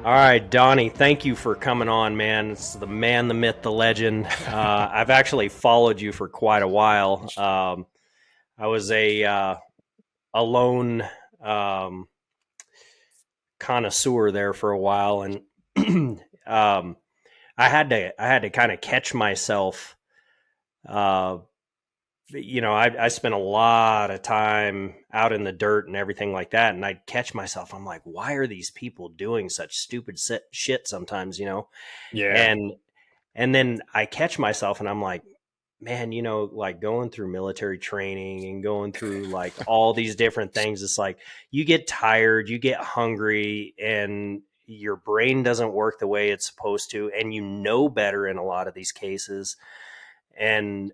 All right, Donnie, thank you for coming on, man. It's the man, the myth, the legend. I've actually followed you for quite a while. I was a lone um, connoisseur there for a while, and um, I had to kind of catch myself. Uh, I spent a lot of time out in the dirt and everything like that, and I'd catch myself. I'm like, why are these people doing such stupid shit sometimes? Yeah, And And then I catch myself and I'm like, man, like going through military training and going through like all these different things, it's like you get tired, you get hungry, and your brain doesn't work the way it's supposed to. And you know better in a lot of these cases. And,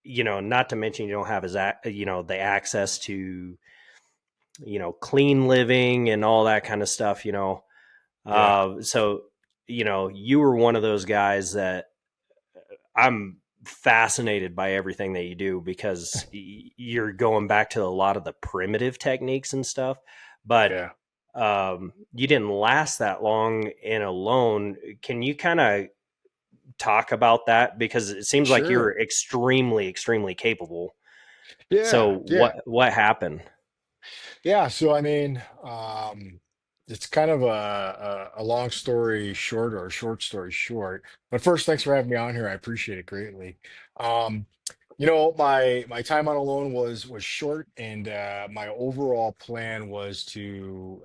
not to mention you don't have the access to, clean living and all that kind of stuff. yeah, So, you were one of those guys that I'm fascinated by everything that you do because you're going back to a lot of the primitive techniques and stuff, but yeah, you didn't last that long in a loan. Can you kind of talk about that? Because it seems like sure. you're extremely, extremely capable. So Yeah, yeah, what happened? yeah. So I mean, it's kind of a long story short or a short story short. But first, thanks for having me on here. I appreciate it greatly. Um, my time on alone was short, and my overall plan was to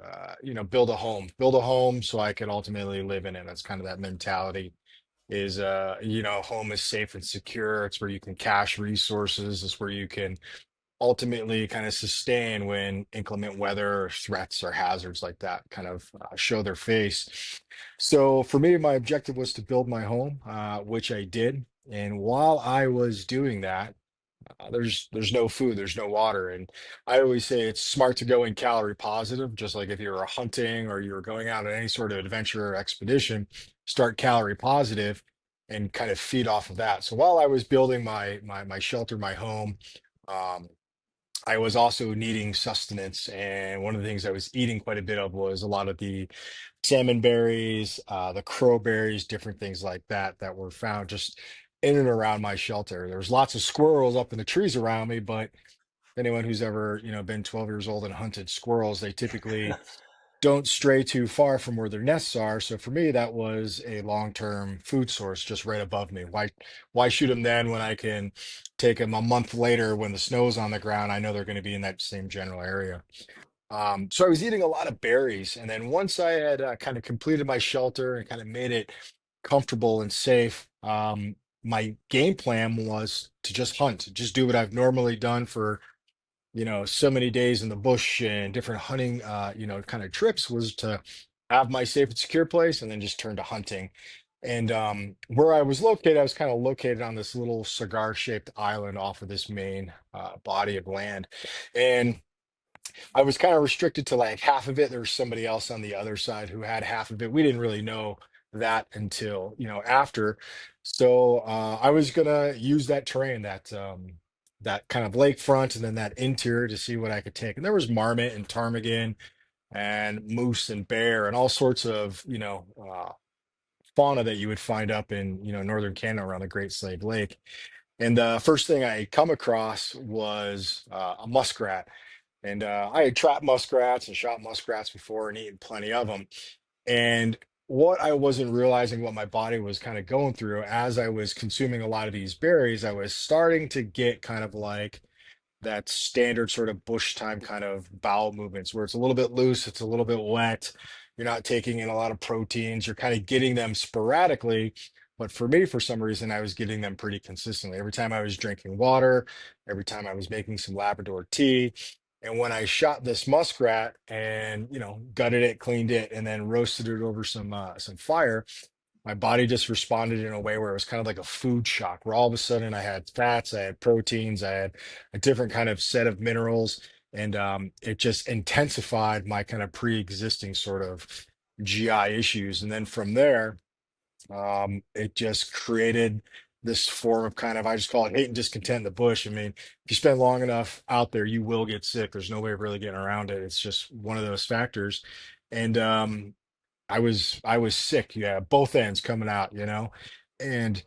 build a home so I could ultimately live in it. That's kind of that mentality. Is home is safe and secure. It's where you can cache resources. It's where you can ultimately kind of sustain when inclement weather or threats or hazards like that kind of show their face. So for me, my objective was to build my home, which I did. And while I was doing that, there's no food, there's no water, and I always say it's smart to go in calorie positive. Just like if you're hunting or you're going out on any sort of adventure or expedition, start calorie positive and kind of feed off of that. So while I was building my shelter, my home, um, I was also needing sustenance, and one of the things I was eating quite a bit of was a lot of the salmon berries, the crowberries, different things like that that were found just in and around my shelter. There was lots of squirrels up in the trees around me, but anyone who's ever, been 12 years old and hunted squirrels, they typically don't stray too far from where their nests are. So for me, that was a long-term food source just right above me. Why shoot them then when I can take them a month later when the snow's on the ground? I know they're going to be in that same general area. So I was eating a lot of berries, and then once I had kind of completed my shelter and kind of made it comfortable and safe, my game plan was to just hunt, just do what I've normally done for so many days in the bush and different hunting, kind of trips, was to have my safe and secure place and then just turn to hunting. And where I was located, I was kind of located on this little cigar-shaped island off of this main body of land. And I was kind of restricted to like half of it. There was somebody else on the other side who had half of it. We didn't really know that until, after. So I was gonna use that terrain, that kind of lakefront and then that interior to see what I could take. And there was marmot and ptarmigan and moose and bear and all sorts of, fauna that you would find up in, northern Canada around the Great Slave Lake. And the first thing I come across was a muskrat, and I had trapped muskrats and shot muskrats before and eaten plenty of them. And what I wasn't realizing, what my body was kind of going through as I was consuming a lot of these berries, I was starting to get kind of like that standard sort of bush time kind of bowel movements where it's a little bit loose, it's a little bit wet. You're not taking in a lot of proteins. You're kind of getting them sporadically. But for me, for some reason, I was getting them pretty consistently. Every time I was drinking water, every time I was making some Labrador tea. And when I shot this muskrat and, gutted it, cleaned it, and then roasted it over some fire, my body just responded in a way where it was kind of like a food shock, where all of a sudden I had fats, I had proteins, I had a different kind of set of minerals, and it just intensified my kind of pre-existing sort of GI issues. And then from there, it just created this form of kind of, I just call it hate and discontent in the bush. I mean, if you spend long enough out there, you will get sick. There's no way of really getting around it. It's just one of those factors. And I was sick, yeah, both ends coming out, and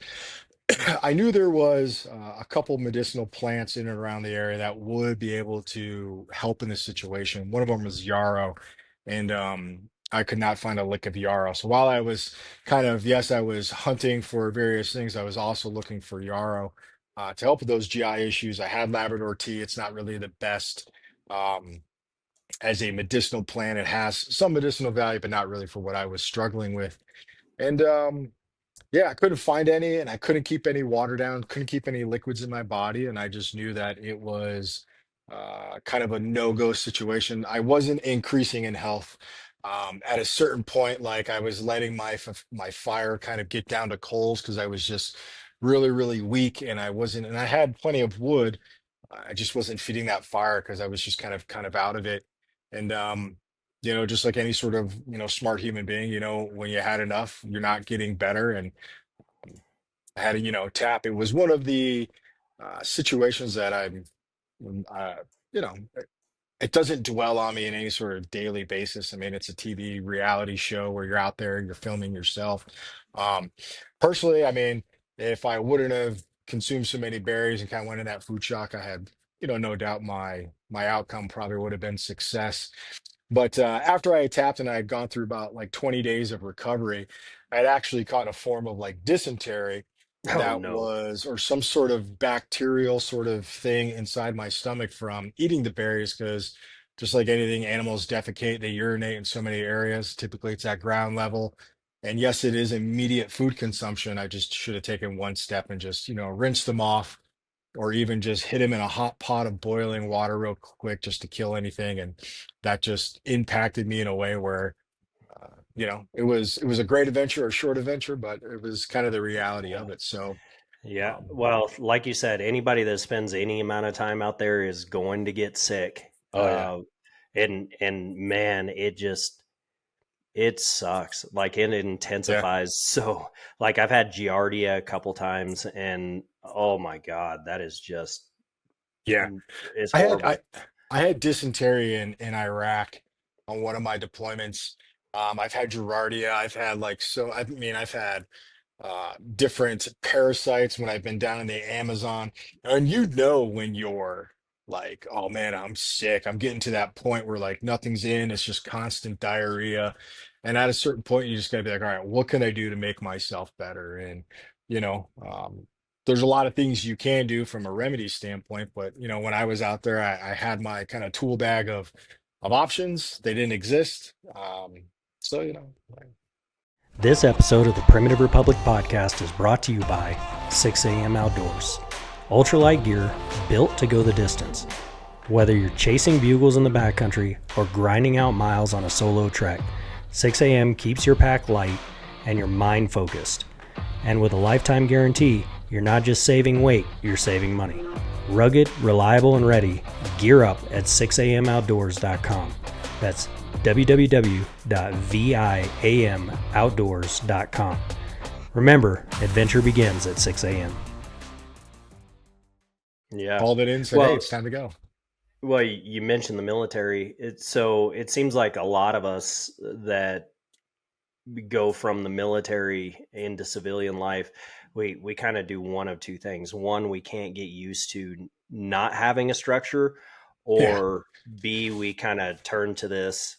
I knew there was a couple medicinal plants in and around the area that would be able to help in this situation. One of them was yarrow, and I could not find a lick of yarrow. So while I was yes, I was hunting for various things, I was also looking for yarrow to help with those GI issues. I had Labrador tea. It's not really the best um, as a medicinal plant. It has some medicinal value, but not really for what I was struggling with. And yeah, I couldn't find any, and I couldn't keep any water down, couldn't keep any liquids in my body, and I just knew that it was kind of a no-go situation. I wasn't increasing in health. At a certain point, like I was letting my fire kind of get down to coals because I was just really, really weak, and I wasn't, and I had plenty of wood. I just wasn't feeding that fire because I was just kind of out of it. And just like any sort of smart human being, when you had enough, you're not getting better, and I had to, tap. It was one of the situations that uh, you know, it doesn't dwell on me in any sort of daily basis. I mean, it's a TV reality show where you're out there, you're filming yourself. Um, Personally, I mean, if I wouldn't have consumed so many berries and kind of went in that food shock, I had, no doubt my outcome probably would have been success. But after I had tapped and I had gone through about like 20 days of recovery, I had actually caught a form of like dysentery Oh that no. was, or some sort of bacterial sort of thing inside my stomach from eating the berries. Because just like anything, animals defecate, they urinate in so many areas. Typically, it's at ground level. And yes, it is immediate food consumption. I just should have taken one step and just, rinse them off, or even just hit him in a hot pot of boiling water real quick just to kill anything. And that just impacted me in a way where, it was a great adventure or short adventure, but it was kind of the reality of it. So, Yeah. um, Well, like you said, anybody that spends any amount of time out there is going to get sick. oh yeah, And man, it sucks. Like it yeah, intensifies. So like I've had Giardia a couple times and oh my God, that is just yeah. it's I had horrible. I I had dysentery in Iraq on one of my deployments. I've had Giardia. I've had like so. I mean, I've had different parasites when I've been down in the Amazon. And when you're like, oh man, I'm sick. I'm getting to that point where like nothing's in, it's just constant diarrhea. And at a certain point, you just gotta be like, all right, what can I do to make myself better? And there's a lot of things you can do from a remedy standpoint, but when I was out there, I had my kind of tool bag of options. They didn't exist. So This episode of the Primitive Republic podcast is brought to you by 6 a.m. Outdoors. Ultralight gear built to go the distance. Whether you're chasing bugles in the backcountry or grinding out miles on a solo trek, 6am keeps your pack light and your mind focused. And with a lifetime guarantee, you're not just saving weight, you're saving money. Rugged, reliable, and ready, gear up at 6amoutdoors.com. That's www.viamoutdoors.com. Remember, adventure begins at 6 a.m. Yeah. called it in, said, hey, Well, it's time to go. you mentioned the military. It seems like a lot of us that go from the military into civilian life, we kind of do one of two things. One, we can't get used to not having a structure, Yeah, or B, we kind of turn to this,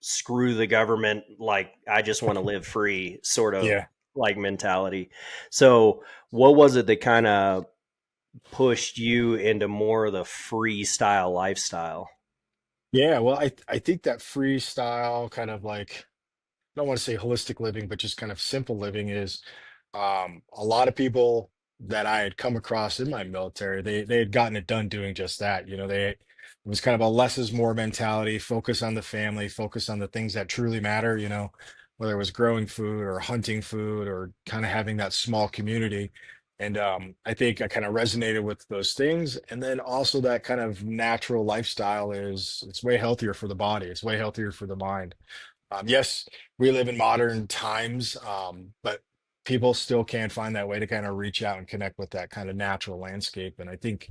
screw the government, like I just want to live free sort of yeah. like mentality. So, what was it that kind of pushed you into more of the freestyle lifestyle? Yeah, well, I think that freestyle kind of like, I don't want to say holistic living, but just kind of simple living is a lot of people that I had come across in my military, they had gotten it done doing just that. It was kind of a less is more mentality, focus on the family, focus on the things that truly matter, whether it was growing food or hunting food or kind of having that small community. And I think I kind of resonated with those things. And then also that kind of natural lifestyle it's way healthier for the body. It's way healthier for the mind. Yes, we live in modern times, but people still can't find that way to kind of reach out and connect with that kind of natural landscape. And I think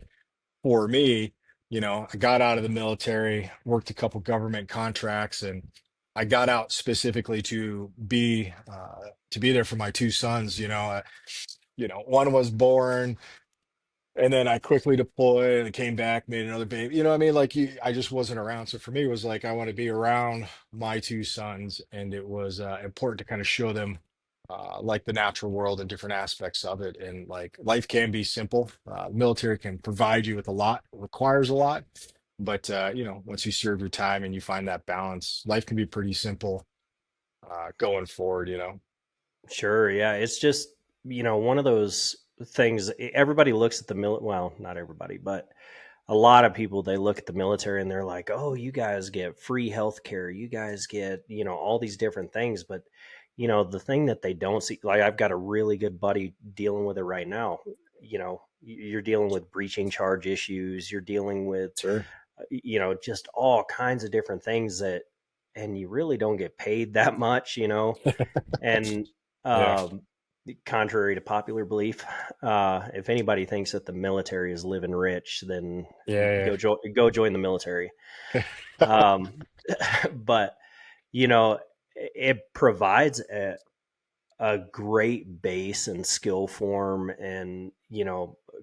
for me, I got out of the military, worked a couple government contracts, and I got out specifically to be there for my two sons. One was born, and then I quickly deployed and came back, made another baby. You know what I mean? Like I just wasn't around. So for me, it was like I want to be around my two sons, and it was important to kind of show them like the natural world and different aspects of it. And like life can be simple. Military can provide you with a lot, requires a lot, but once you serve your time and you find that balance, life can be pretty simple going forward. Sure, yeah. It's just, one of those things. Everybody looks at the well, not everybody, but a lot of people, they look at the military and they're like, "Oh, you guys get free health care. You guys get, all these different things." But, the thing that they don't see, like I've got a really good buddy dealing with it right now. You're dealing with breaching charge issues, you're dealing with, Sure. just all kinds of different things and you really don't get paid that much, and Yeah. um, contrary to popular belief, if anybody thinks that the military is living rich, then Yeah. go join the military. Yeah. Um, but you know, it provides a great base and skill form, and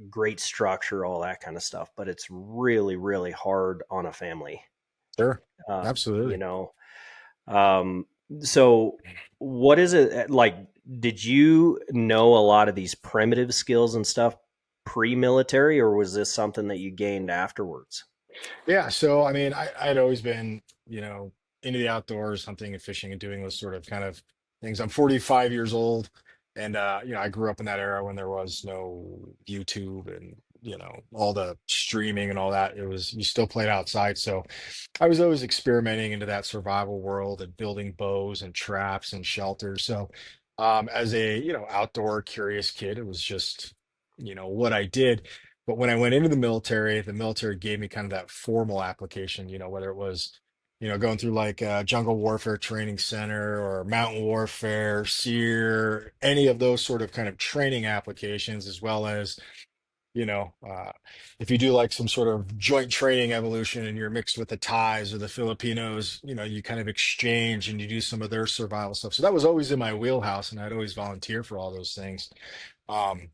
great structure, all that kind of stuff. But it's really, really hard on a family. Sure. You Absolutely. know, Um, so what is it like? Did you know a lot of these primitive skills and stuff pre-military, or was this something that you gained afterwards? Yeah, so I mean, I'd always been, into the outdoors, hunting and fishing and doing those sort of kind of things. I'm 45 years old, and I grew up in that era when there was no YouTube and all the streaming and all that. It was you still played outside, so I was always experimenting into that survival world and building bows and traps and shelters. So, as a, outdoor curious kid, it was just, what I did. But when I went into the military gave me kind of that formal application, whether it was, going through like jungle warfare training center or mountain warfare, SEER, any of those sort of kind of training applications, as well as you know, uh, if you do like some sort of joint training evolution and you're mixed with the Thais or the Filipinos, you kind of exchange and you do some of their survival stuff. So that was always in my wheelhouse, and I'd always volunteer for all those things. Um,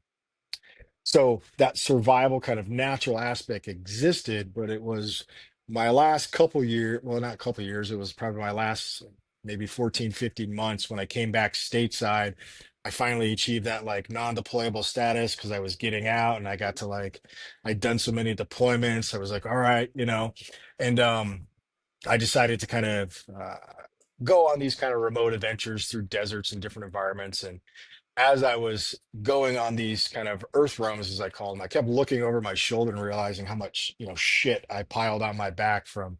so that survival kind of natural aspect existed, but it was my last couple year, well, not couple years, it was probably my last maybe 14, 15 months when I came back stateside. I finally achieved that like non-deployable status because I was getting out and I got to like I'd done so many deployments. I was like, all right, and I decided to kind of go on these kind of remote adventures through deserts and different environments. And as I was going on these kind of earth roams, as I call them, I kept looking over my shoulder and realizing how much, shit I piled on my back from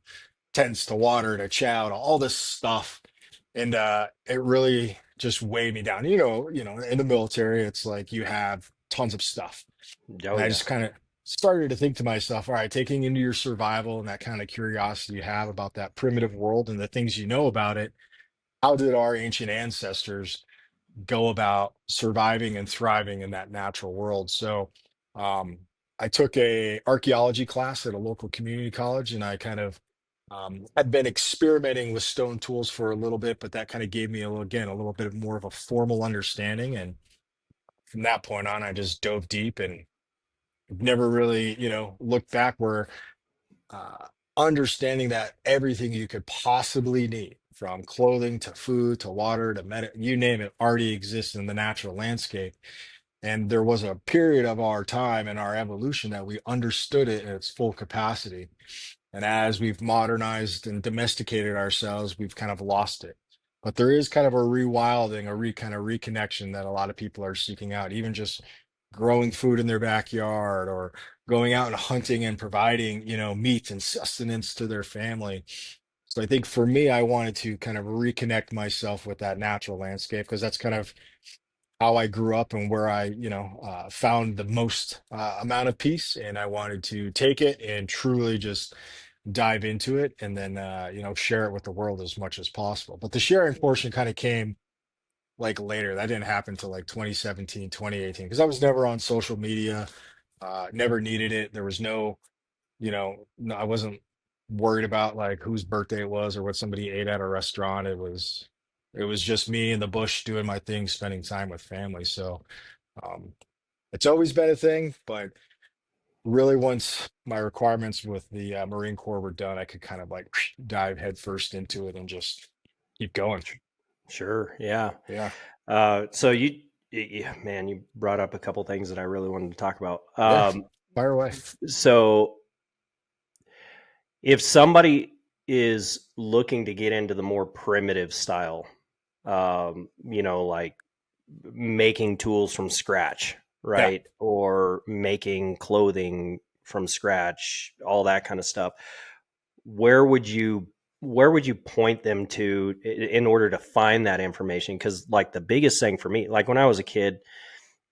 tents to water to chow to all this stuff. And it really just weighed me down. In the military, it's like you have tons of stuff. Oh And I yeah, just kind of started to think to myself, all right, taking into your survival and that kind of curiosity you have about that primitive world and the things you know about it, how did our ancient ancestors go about surviving and thriving in that natural world? So um, I took a archaeology class at a local community college, and I kind of had been experimenting with stone tools for a little bit, but that kind of gave me a little bit more of a formal understanding. And from that point on, I just dove deep and never really, looked back. Where uh, understanding that everything you could possibly need, from clothing to food to water to you name it, already exists in the natural landscape. And there was a period of our time and our evolution that we understood it in its full capacity. And as we've modernized and domesticated ourselves, we've kind of lost it. But there is kind of a rewilding, kind of reconnection that a lot of people are seeking out, even just growing food in their backyard or going out and hunting and providing, meat and sustenance to their family. So I think for me, I wanted to kind of reconnect myself with that natural landscape because that's kind of how I grew up and where I, found the most amount of peace. And I wanted to take it and truly just dive into it and then, share it with the world as much as possible. But the sharing portion kind of came like later. That didn't happen till like 2017, 2018, because I was never on social media, never needed it. There was no, no, I wasn't. worried about like whose birthday it was or what somebody ate at a restaurant. It was just me in the bush doing my thing, spending time with family. So um, it's always been a thing, but really once my requirements with the Marine Corps were done, I could kind of like dive headfirst into it and just keep going. Sure. Yeah. Yeah. So man, you brought up a couple things that I really wanted to talk about. Yeah. Fire away. So if somebody is looking to get into the more primitive style, like making tools from scratch, Yeah. right? Or making clothing from scratch, all that kind of stuff. Where would you where would you point them to in order to find that information? Because like the biggest thing for me, like when I was a kid,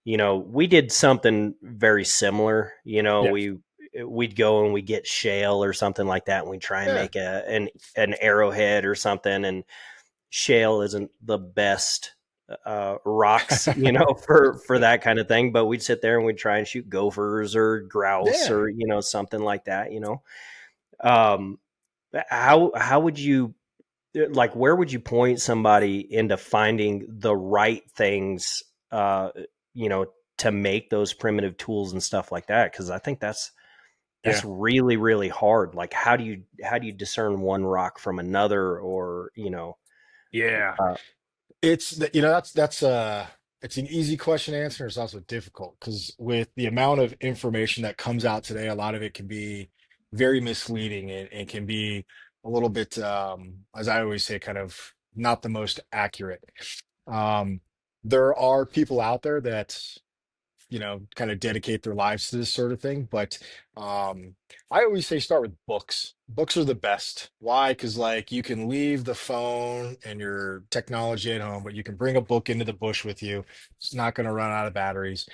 we did something very similar. Yeah. We'd go and we get shale or something like that, and we try and Yeah. make an arrowhead or something. And shale isn't the best rocks, for that kind of thing. But we'd sit there and we'd try and shoot gophers or grouse Yeah. or something like that. Um, how would you like where would you point somebody into finding the right things, you know, to make those primitive tools and stuff like that? Because I think that's Yeah. really really hard. Like how do you discern one rock from another, or Yeah. uh, That's it's an easy question to answer. It's also difficult because with the amount of information that comes out today, a lot of it can be very misleading and can be a little bit, as I always say, kind of not the most accurate. Um, there are people out there that kind of dedicate their lives to this sort of thing. But I always say start with books. Books are the best. Why? Because like you can leave the phone and your technology at home, but you can bring a book into the bush with you. It's not going to run out of batteries.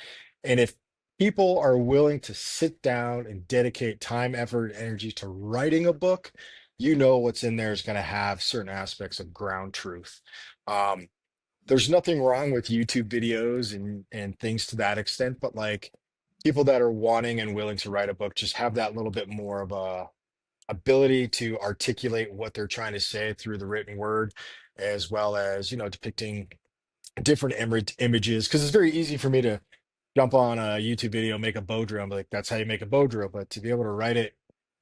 And if people are willing to sit down and dedicate time, effort, and energy to writing a book, you know what's in there is going to have certain aspects of ground truth. Um, there's nothing wrong with YouTube videos and things to that extent, but like people that are wanting and willing to write a book just have that little bit more of a ability to articulate what they're trying to say through the written word, as well as depicting different images. Because it's very easy for me to jump on a YouTube video, make a bow drill, like that's how you make a bow drill. But to be able to write it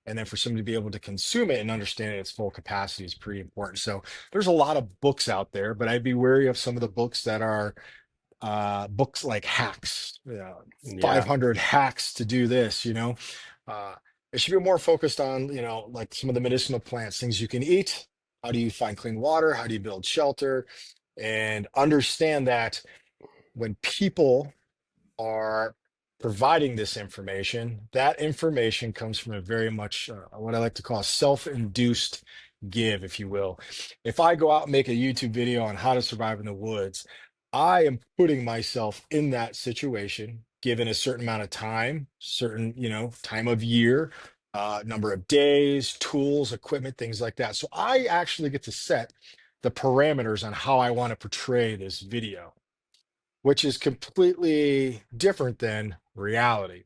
and then for somebody to be able to consume it and understand it its full capacity is pretty important. So there's a lot of books out there, but I'd be wary of some of the books that are books like hacks, yeah, 500 hacks to do this, it should be more focused on, like some of the medicinal plants, things you can eat. How do you find clean water? How do you build shelter? And understand that when people are providing this information, that information comes from a very much what I like to call a self-induced give, if you will. If I go out and make a YouTube video on how to survive in the woods, I am putting myself in that situation, given a certain amount of time, certain, time of year, number of days, tools, equipment, things like that. So I actually get to set the parameters on how I want to portray this video, which is completely different than reality.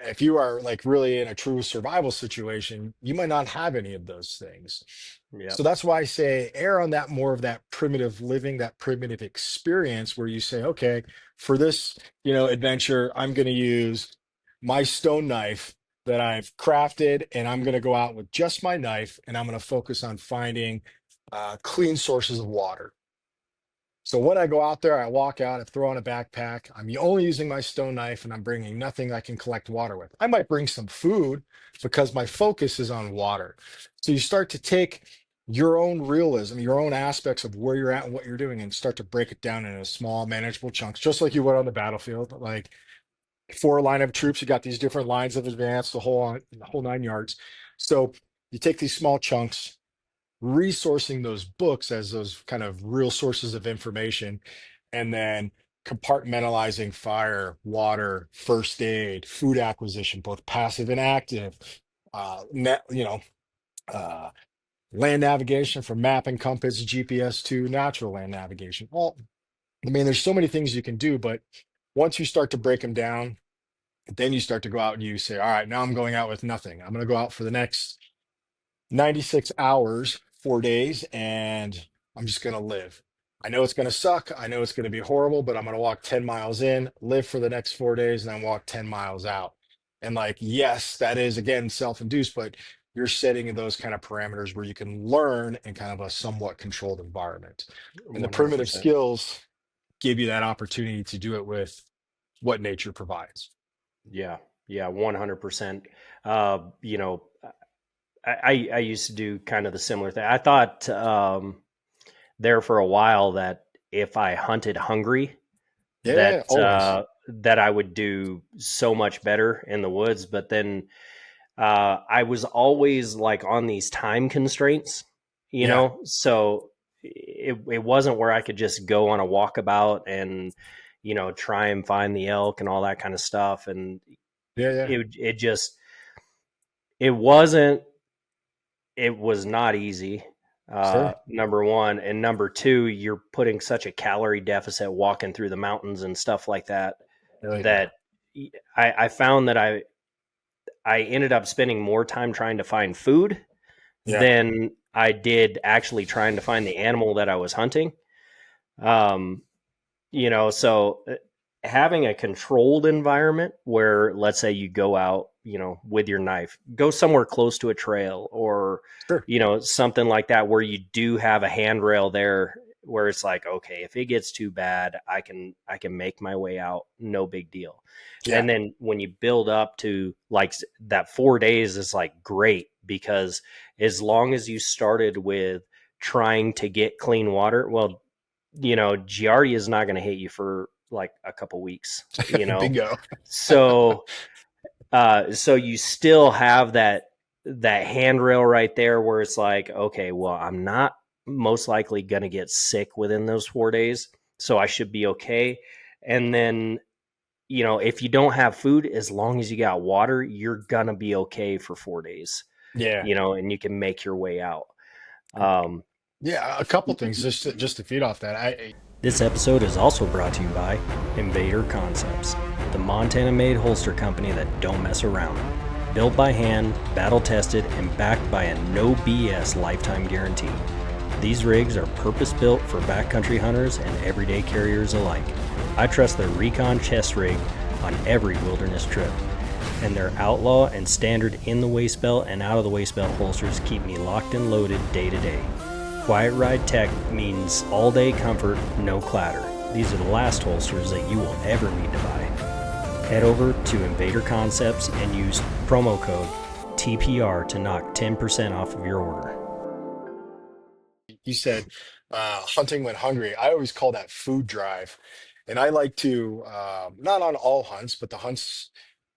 If you are like really in a true survival situation, you might not have any of those things. yep, So that's why I say err on that more of that primitive living, that primitive experience where you say, okay, for this, adventure, I'm going to use my stone knife that I've crafted, and I'm going to go out with just my knife, and I'm going to focus on finding clean sources of water. So when I go out there, I walk out, I throw on a backpack. I'm only using my stone knife and I'm bringing nothing I can collect water with. I might bring some food because my focus is on water. So you start to take your own realism, your own aspects of where you're at and what you're doing, and start to break it down into small, manageable chunks, just like you would on the battlefield. Like for a line of troops, you got these different lines of advance, the whole 9 yards. So you take these small chunks, resourcing those books as those kind of real sources of information, and then compartmentalizing fire, water, first aid, food acquisition, both passive and active, net, uh, land navigation from map and compass, GPS to natural land navigation. Well, I mean, there's so many things you can do, but once you start to break them down, then you start to go out and you say, all right, now I'm going out with nothing. I'm going to go out for the next 96 hours, 4 days, and I'm just going to live. I know it's going to suck. I know it's going to be horrible, but I'm going to walk 10 miles in, live for the next 4 days, and then walk 10 miles out. And like, yes, that is again self-induced, but you're setting in those kind of parameters where you can learn in kind of a somewhat controlled environment. And the primitive 100%. skills give you that opportunity to do it with what nature provides. Yeah. Yeah. 100%. You know, I used to do kind of the similar thing. I thought there for a while that if I hunted hungry, Yeah, always. that I would do so much better in the woods. But then I was always like on these time constraints, Yeah, so it wasn't where I could just go on a walkabout and try and find the elk and all that kind of stuff. And yeah, yeah. it just it wasn't it was not easy. Sure. Number one, and number two, you're putting such a calorie deficit walking through the mountains and stuff like that. Yeah, yeah. That I found that I ended up spending more time trying to find food Yeah. than I did actually trying to find the animal that I was hunting. Um, so having a controlled environment where, let's say, you go out, with your knife, go somewhere close to a trail or, Sure. something like that where you do have a handrail there where it's like, okay, if it gets too bad, I can make my way out, no big deal. Yeah. And then when you build up to like that 4 days is like great because as long as you started with trying to get clean water, well, Giardia is not going to hit you for like a couple weeks, Bingo. so so you still have that handrail right there where it's like, okay, well, I'm not most likely going to get sick within those 4 days, so I should be okay. And then if you don't have food, as long as you got water, you're gonna be okay for 4 days, Yeah. and you can make your way out. um, Yeah. A couple things just to feed off that. This episode is also brought to you by Invader Concepts, the Montana made holster company that don't mess around. Built by hand, battle tested, and backed by a no BS lifetime guarantee. These rigs are purpose built for backcountry hunters and everyday carriers alike. I trust their Recon chest rig on every wilderness trip, and their outlaw and standard in the waist belt and out of the waist belt holsters keep me locked and loaded day to day. Quiet Ride Tech means all day comfort, no clatter. These are the last holsters that you will ever need to buy. Head over to Invader Concepts and use promo code TPR to knock 10% off of your order. You said hunting when hungry. I always call that food drive. And I like to, not on all hunts, but the hunts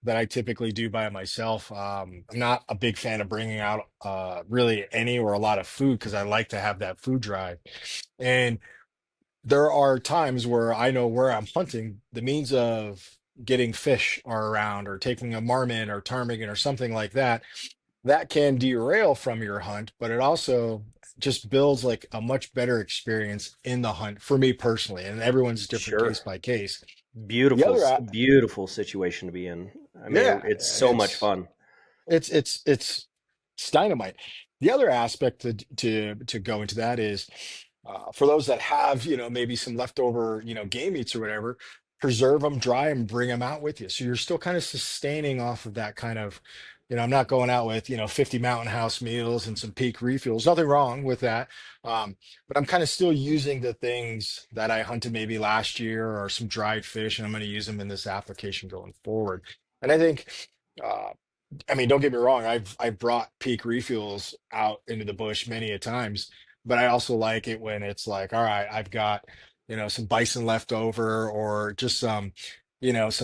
that I typically do by myself, I'm not a big fan of bringing out really any or a lot of food because I like to have that food drive. And there are times where I know where I'm hunting, the means of getting fish are around or taking a marmot or ptarmigan or something like that, that can derail from your hunt, but it also just builds like a much better experience in the hunt for me personally. And everyone's different case Sure. by case. The Beautiful, other, beautiful situation to be in. I mean, yeah, it's so much fun. it's dynamite. The other aspect to go into that is for those that have maybe some leftover game meats or whatever, preserve them, dry them, bring them out with you. So you're still kind of sustaining off of that kind of I'm not going out with 50 Mountain House meals and some peak refuels. Nothing wrong with that, but I'm kind of still using the things that I hunted maybe last year or some dried fish, and I'm going to use them in this application going forward. And I think. Uh, I mean, don't get me wrong. I've brought peak refuels out into the bush many a times, but I also like it when it's like, all right, I've got, some bison left over or just some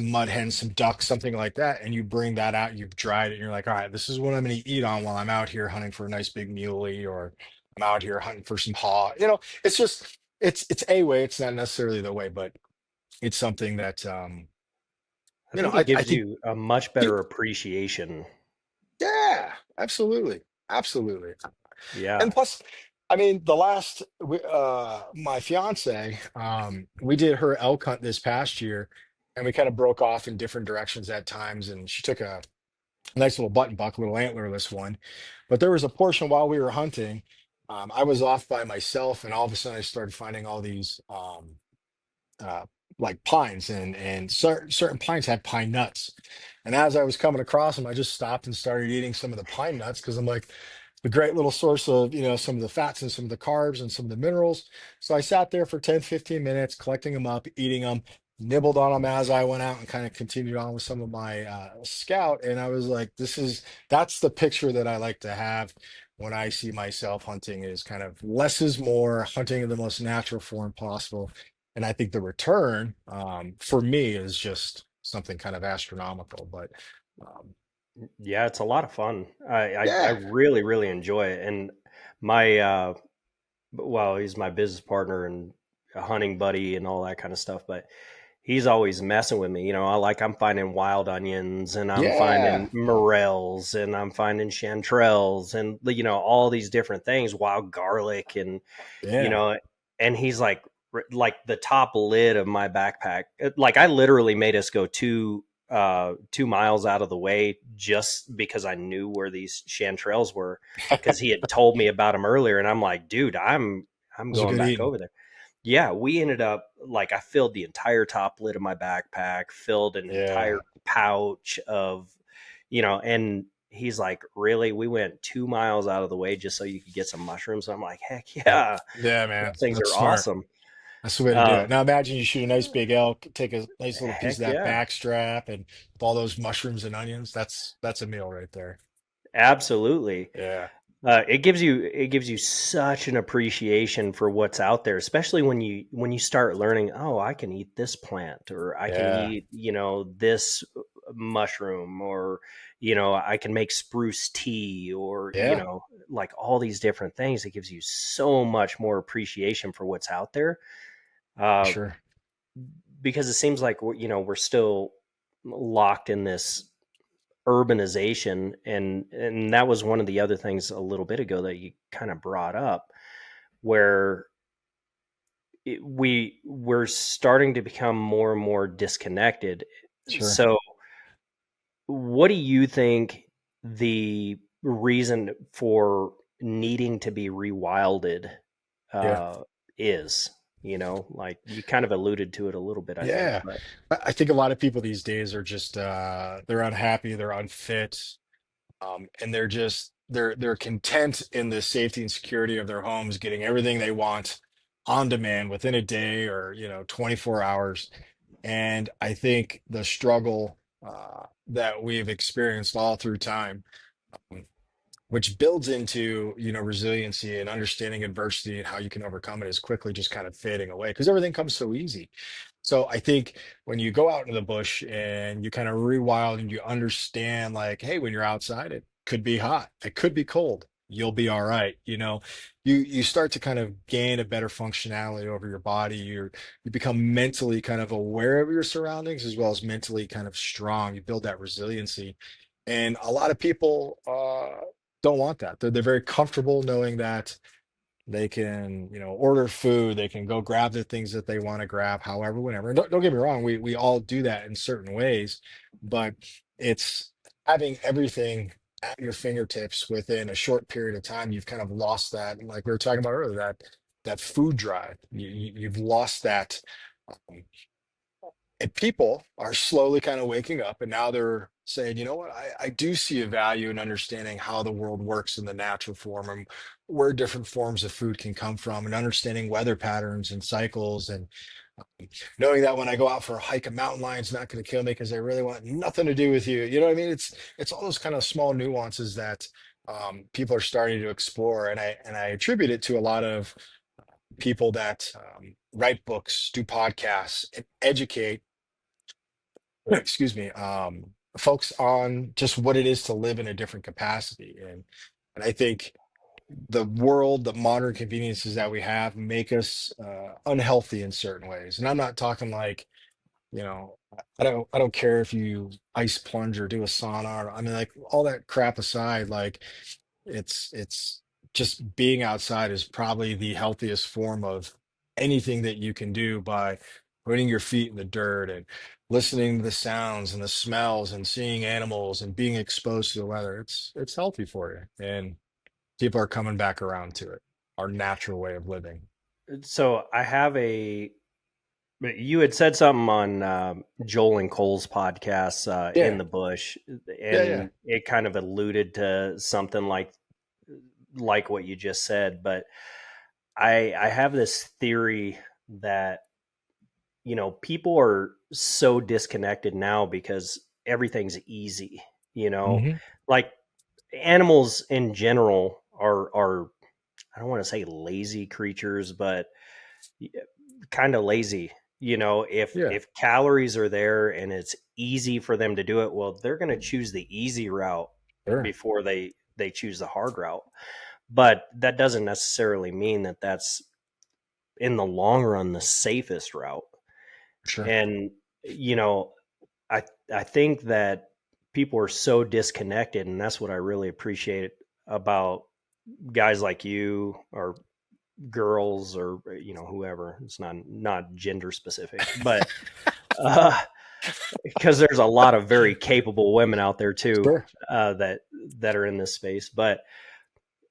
mud hens, some ducks, something like that. And you bring that out, you've dried it, and you're like, all right, this is what I'm going to eat on while I'm out here hunting for a nice big muley or I'm out here hunting for some haw. It's just it's a way. It's not necessarily the way, but it's something that I think it I gives think you a much better appreciation. yeah, absolutely. Absolutely. Yeah. And plus, I mean, my fiance, we did her elk hunt this past year, and we kind of broke off in different directions at times. And she took Nice little button buck, little antlerless one. But there was a portion while we were hunting. I was off by myself, and all of a sudden I started finding all these uh, like pines, and certain pines had pine nuts. And as I was coming across them, I just stopped and started eating some of the pine nuts because I'm like, the great little source of, some of the fats and some of the carbs and some of the minerals. So I sat there for 10, 15 minutes, collecting them up, eating them, nibbled on them as I went out and kind of continued on with some of my scout. And I was like, that's the picture that I like to have when I see myself hunting, is kind of less is more, hunting in the most natural form possible. And I think the return, for me, is just something kind of astronomical. But um, Yeah, it's a lot of fun. I yeah, really, really enjoy it. And my, well, he's my business partner and a hunting buddy and all that kind of stuff. But he's always messing with me. I'm finding wild onions and I'm yeah, finding morels and I'm finding chanterelles and, all these different things, wild garlic and, you yeah. know, and he's like the top lid of my backpack. Like I literally made us go 2 miles out of the way just because I knew where these chanterelles were, because he had told me about them earlier. And I'm like, dude, I'm Those are going good back eating. over there. Yeah, we ended up like I filled the entire top lid of my backpack, filled an entire Yeah, pouch of, and he's like, really? We went 2 miles out of the way just so you could get some mushrooms? I'm like, heck yep, yeah, yeah, man. those things That's are smart. awesome. That's the way to do Uh, it. Now imagine you shoot a nice big elk, take a nice little piece of heck that yeah. back strap, and with all those mushrooms and onions. That's a meal right there. Absolutely. Yeah, It gives you such an appreciation for what's out there, especially when you start learning, oh, I can eat this plant, or I can yeah, eat, this mushroom, or I can make spruce tea, or yeah, like all these different things. It gives you so much more appreciation for what's out there. for Uh, sure. because it seems like we're still locked in this urbanization, and that was one of the other things a little bit ago that you kind of brought up, where we're starting to become more and more disconnected. Sure. So what do you think the reason for needing to be rewilded Yeah. uh, is? Like you kind of alluded to it a little bit, I think, Yeah. but I think a lot of people these days are just they're unhappy, they're unfit, and they're content in the safety and security of their homes, getting everything they want on demand within a day or 24 hours. And I think the struggle that we've experienced all through time, which builds into resiliency and understanding adversity and how you can overcome it, is quickly just kind of fading away because everything comes so easy. So I think when you go out into the bush and you kind of rewild and you understand, like, hey, when you're outside, it could be hot, it could be cold, you'll be all right. You start to kind of gain a better functionality over your body. You become mentally kind of aware of your surroundings as well as mentally kind of strong. You build that resiliency. And a lot of people don't want that. They're very comfortable knowing that they can, order food, they can go grab the things that they want to grab, however, whenever. And don't get me wrong, we all do that in certain ways, but it's having everything at your fingertips within a short period of time. You've kind of lost that, and like we were talking about earlier, that food drive. You've lost that. um, and people are slowly kind of waking up, and now they're saying, you know what, I do see a value in understanding how the world works in the natural form, and where different forms of food can come from, and understanding weather patterns and cycles, and knowing that when I go out for a hike, a mountain lion's not going to kill me because they really want nothing to do with you. You know what I mean? It's all those kind of small nuances that people are starting to explore, and I attribute it to a lot of people that write books, do podcasts, and educate, excuse me, folks on just what it is to live in a different capacity. And I think the world, the modern conveniences that we have make us unhealthy in certain ways. And I'm not talking like, I don't care if you ice plunge or do a sauna. I mean, like, all that crap aside, like, it's just being outside is probably the healthiest form of anything that you can do by putting your feet in the dirt and listening to the sounds and the smells and seeing animals and being exposed to the weather. It's healthy for you. And people are coming back around to it, our natural way of living. So I have a. You had said something on Joel and Cole's podcast, in Yeah. the bush, Yeah. Yeah. and it kind of alluded to something like what you just said. But I have this theory that people are so disconnected now because everything's easy. You know, Hmm. like animals in general are I don't want to say lazy creatures, but kind of lazy. If Yeah. if calories are there and it's easy for them to do it, well, they're going to choose the easy route Sure. before they choose the hard route. But that doesn't necessarily mean that that's in the long run the safest route. Sure. And you know, I I think that people are so disconnected, and that's what I really appreciate about guys like you or girls or whoever. It's not gender specific, but uh because there's a lot of very capable women out there too, Sure. that are in this space, but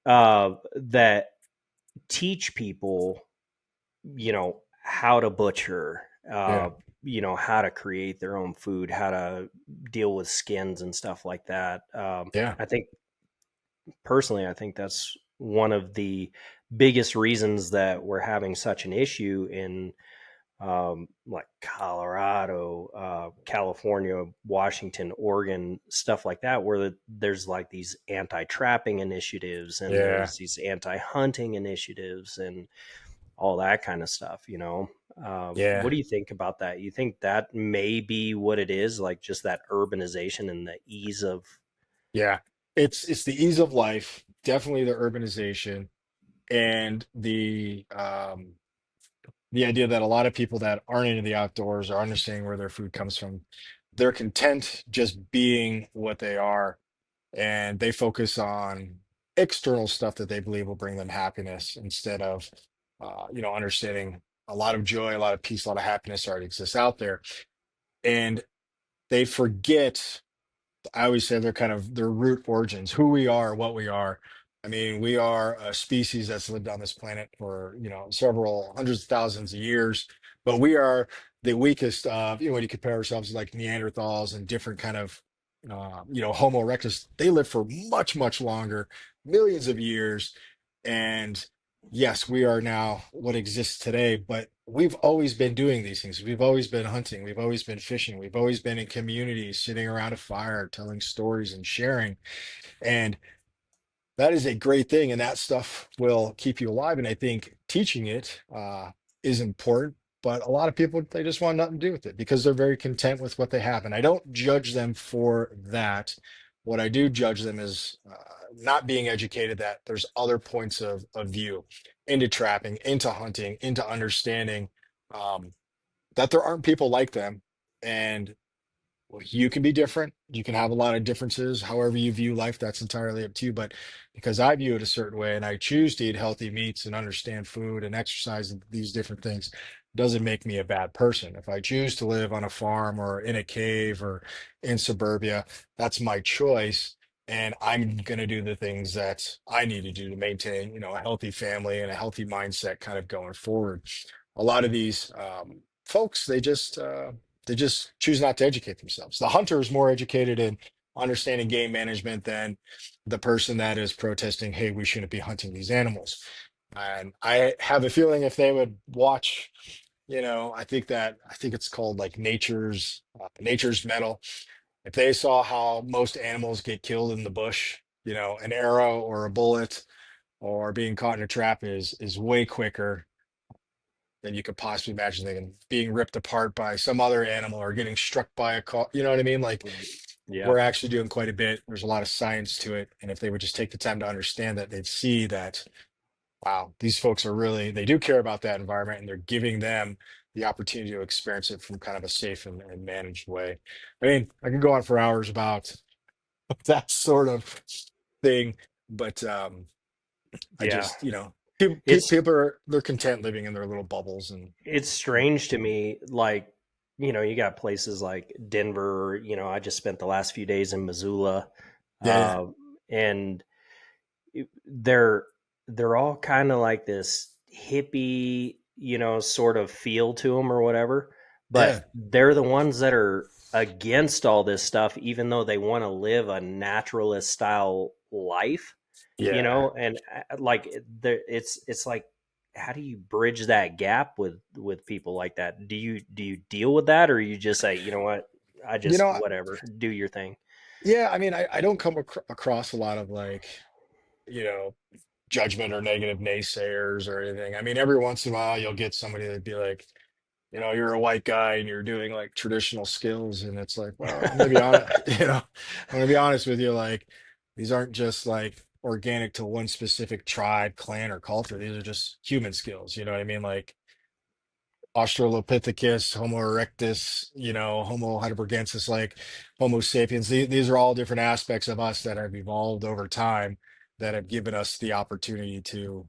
that teach people how to butcher, Yeah. how to create their own food, how to deal with skins and stuff like that. Yeah. I think personally, I think that's one of the biggest reasons that we're having such an issue in like Colorado, California, Washington, Oregon, stuff like that, where there's like these anti-trapping initiatives and Yeah. there's these anti-hunting initiatives and all that kind of stuff. What Yeah. do you think about that? You think that may be what it is, like just that urbanization and the ease of. Yeah. It's the ease of life, definitely the urbanization and the idea that a lot of people that aren't into the outdoors are understanding where their food comes from. They're content just being what they are, and they focus on external stuff that they believe will bring them happiness instead of, understanding a lot of joy, a lot of peace, a lot of happiness already exists out there, and they forget. I always say they're kind of their root origins, who we are, what we are. I mean, we are a species that's lived on this planet for, several hundreds of thousands of years, but we are the weakest of, when you compare ourselves to like Neanderthals and different kind of, Homo erectus, they live for much, much longer, millions of years. And yes, we are now what exists today, but we've always been doing these things. We've always been hunting. We've always been fishing. We've always been in communities, sitting around a fire, telling stories and sharing. And that is a great thing. And that stuff will keep you alive. And I think teaching it is important. But a lot of people, they just want nothing to do with it because they're very content with what they have. And I don't judge them for that. What I do judge them is not being educated that there's other points of view into trapping, into hunting, into understanding um, that there aren't people like them. And well, you can be different. You can have a lot of differences. However you view life, that's entirely up to you. But because I view it a certain way and I choose to eat healthy meats and understand food and exercise and these different things, doesn't make me a bad person. If I choose to live on a farm or in a cave or in suburbia, that's my choice. And I'm going to do the things that I need to do to maintain, a healthy family and a healthy mindset kind of going forward. A lot of these folks, they just choose not to educate themselves. The hunter is more educated in understanding game management than the person that is protesting, hey, we shouldn't be hunting these animals. And I have a feeling if they would watch, I think it's called like nature's metal. If they saw how most animals get killed in the bush, an arrow or a bullet or being caught in a trap is way quicker than you could possibly imagine. Thinking being ripped apart by some other animal or getting struck by a car. You know what I mean? Like Yeah. we're actually doing quite a bit. There's a lot of science to it. And if they would just take the time to understand that, they'd see that, wow, these folks are really, they do care about that environment and they're giving them the opportunity to experience it from kind of a safe and managed way. I mean, I can go on for hours about that sort of thing, but I Yeah. just, It's People are they're content living in their little bubbles, and it's you know, strange to me, like, you got places like Denver. I just spent the last few days in Missoula, yeah, yeah, uh, and they're they're all kind of like this hippie, sort of feel to them or whatever. yeah, But they're the ones that are against all this stuff, even though they want to live a naturalist style life. yeah. And like it's like, how do you bridge that gap with people like that? Do you deal with that, or you just say, what, I You just, know, whatever, do your thing? yeah. I mean, I don't come across a lot of like, you know, judgment or negative naysayers or anything. I mean, every once in a while you'll get somebody that'd be like, you're a white guy and you're doing like traditional skills, and it's like, well, I'm gonna be honest, I'm gonna be honest with you, like these aren't just like organic to one specific tribe, clan, or culture. These are just human skills. You know what I mean? Like Australopithecus, Homo erectus, Homo heidelbergensis, like Homo sapiens. These are all different aspects of us that have evolved over time that have given us the opportunity to,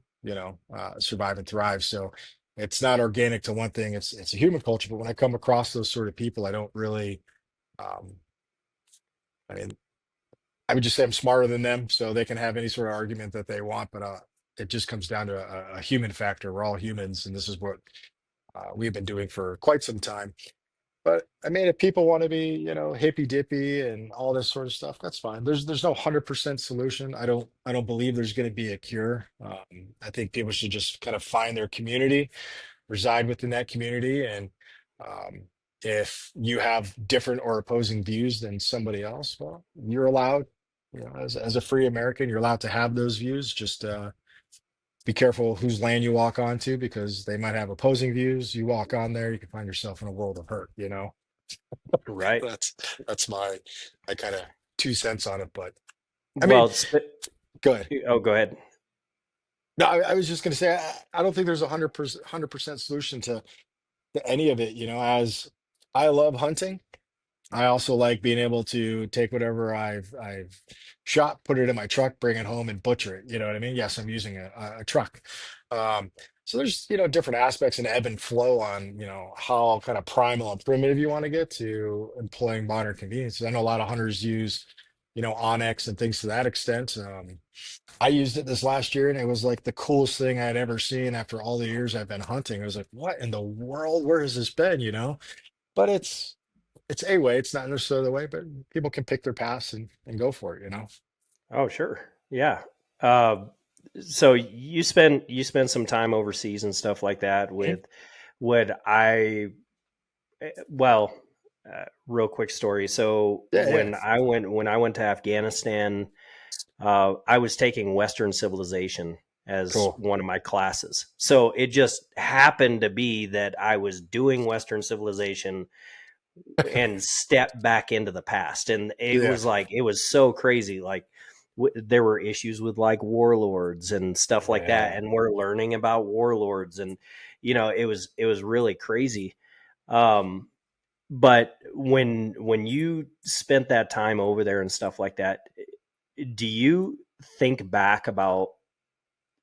survive and thrive. So it's not organic to one thing. It's a human culture. But when I come across those sort of people, I don't really. Um, I mean, I would just say I'm smarter than them, so they can have any sort of argument that they want. But it just comes down to a human factor. We're all humans, and this is what we've been doing for quite some time. But I mean, if people want to be, hippy dippy and all this sort of stuff, that's fine. There's no 100% solution. I don't believe there's going to be a cure. I think people should just kind of find their community, reside within that community, and um, if you have different or opposing views than somebody else, well, you're allowed. As a free American, you're allowed to have those views. Just be careful whose land you walk onto because they might have opposing views. You walk on there, you can find yourself in a world of hurt. Right. That's that's my kind of 2 cents on it. But I mean, Well, good. oh, go ahead. No, I was just going to say I don't think there's a 100% solution to any of it. As I love hunting, I also like being able to take whatever I've shot, put it in my truck, bring it home, and butcher it. You know what I mean? Yes, I'm using a truck. Um, so there's different aspects and ebb and flow on how kind of primal and primitive you want to get to employing modern conveniences. I know a lot of hunters use Onyx and things to that extent. I used it this last year, and it was like the coolest thing I'd ever seen after all the years I've been hunting. I was like, what in the world? Where has this been? But it's a way. It's not necessarily the way, but people can pick their paths and go for it. Oh, sure. Yeah. Uh, so you spend some time overseas and stuff like that Mhm. with what I well, real quick story. So Yeah, yeah. when I went to Afghanistan, I was taking Western civilization as Cool. one of my classes. So it just happened to be that I was doing Western civilization and step back into the past, and Yeah. it was so crazy. Like, there were issues with like warlords and stuff like that, Yeah. and we're learning about warlords, and it was really crazy. um but when you spent that time over there and stuff like that, do you think back about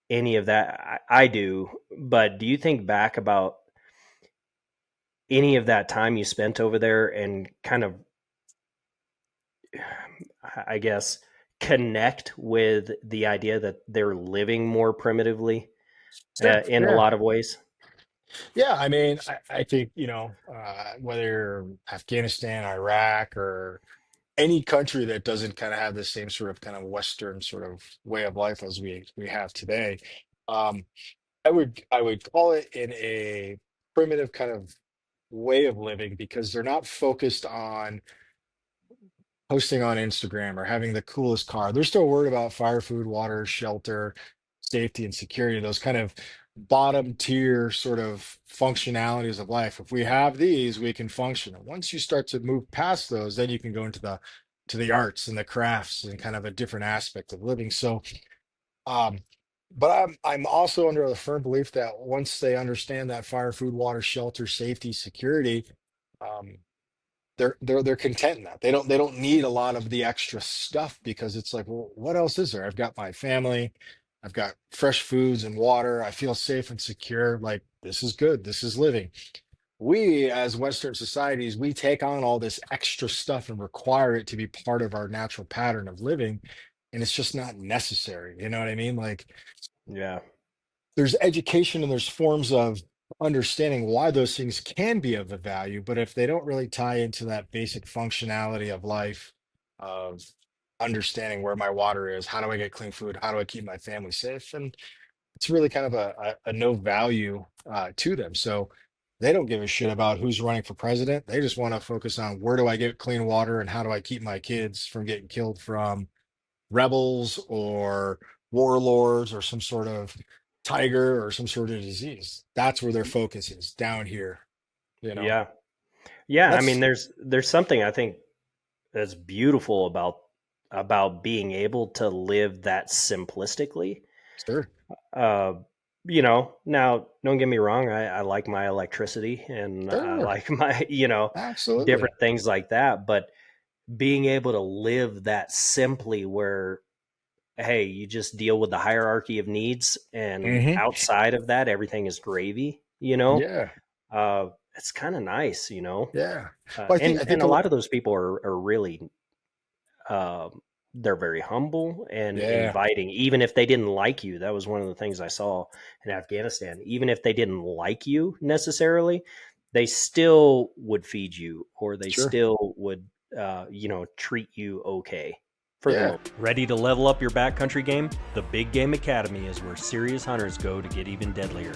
any of that? I do, but do you think back about any of that time you spent over there and kind of, I guess, connect with the idea that they're living more primitively Yeah. in a Yeah. lot of ways? Yeah. I mean, I think, whether Afghanistan, Iraq, or any country that doesn't kind of have the same sort of kind of Western sort of way of life as we have today, um, I would call it in a primitive kind of way of living because they're not focused on posting on Instagram or having the coolest car. They're still worried about fire, food, water, shelter, safety, and security, those kind of bottom tier sort of functionalities of life. If we have these, we can function. And once you start to move past those, then you can go into the arts and the crafts and kind of a different aspect of living. So um but I'm also under the firm belief that once they understand that fire, food, water, shelter, safety, security, um, they're content in that. They don't need a lot of the extra stuff because it's like, well, what else is there? I've got my family, I've got fresh foods and water. I feel safe and secure. Like, this is good. This is living. We, as Western societies, we take on all this extra stuff and require it to be part of our natural pattern of living. And it's just not necessary. You know what I mean? Like, Yeah. there's education and there's forms of understanding why those things can be of a value, but if they don't really tie into that basic functionality of life, of understanding where my water is, how do I get clean food, how do I keep my family safe, and it's really kind of a no value to them. So they don't give a shit about who's running for president. They just want to focus on where do I get clean water and how do I keep my kids from getting killed from rebels or warlords or some sort of tiger or some sort of disease. That's where their focus is down here, you know. Yeah. Yeah. I mean, That's there's something I think that's beautiful about being able to live that simplistically. sure, Uh, now don't get me wrong, I like my electricity and I sure, like my, absolutely. different things like that. But being able to live that simply where, hey, you just deal with the hierarchy of needs and Hmm. outside of that, everything is gravy. Yeah, It's kind of nice. yeah. Uh, Well, and, I think and a lot of those people are really they're very humble and yeah, inviting, even if they didn't like you. That was one of the things I saw in Afghanistan. Even if they didn't like you necessarily, they still would feed you, or they sure, still would, treat you okay for the yeah. most. Ready to level up your backcountry game? The Big Game Academy is where serious hunters go to get even deadlier.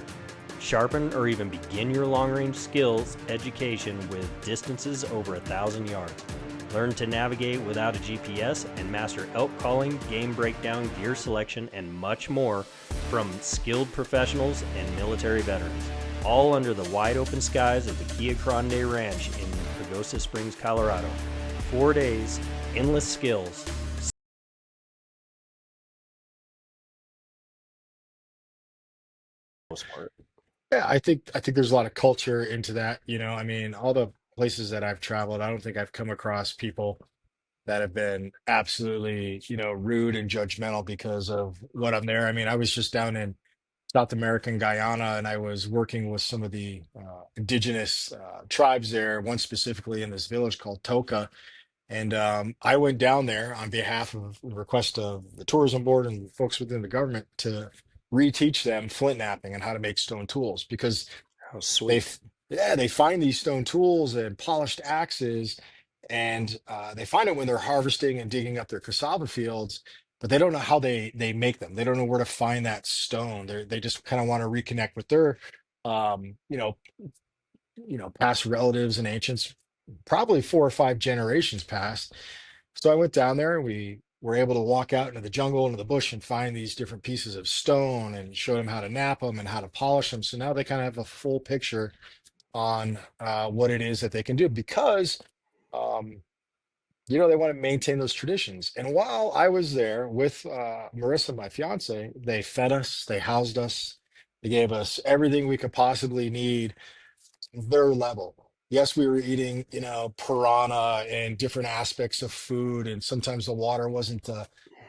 Sharpen or even begin your long range skills education with distances over 1,000 yards. Learn to navigate without a GPS and master elk calling, game breakdown, gear selection, and much more from skilled professionals and military veterans. All under the wide open skies of the Kia Grande Ranch in Pagosa Springs, Colorado. 4 days, endless skills. Most part. Yeah, I think there's a lot of culture into that, you know. I mean, all the places that I've traveled, I don't think I've come across people that have been absolutely, rude and judgmental because of what I'm there. I mean, I was just down in South American Guyana and I was working with some of the indigenous tribes there, one specifically in this village called Toka. And I went down there on behalf of the request of the tourism board and folks within the government to reteach them flint knapping and how to make stone tools because Oh, they sweet. yeah, they find these stone tools and polished axes, and they find it when they're harvesting and digging up their cassava fields, but they don't know how they make them. They don't know where to find that stone. They just kind of want to reconnect with their um you know past relatives and ancients, probably 4 or 5 generations past. So I went down there and we were able to walk out into the jungle, into the bush, and find these different pieces of stone and show them how to nap them and how to polish them. So now they kind of have a full picture on what it is that they can do because um, they want to maintain those traditions. And while I was there with Marissa, my fiance, they fed us, they housed us, they gave us everything we could possibly need their level. Yes, we were eating, piranha and different aspects of food, and sometimes the water wasn't the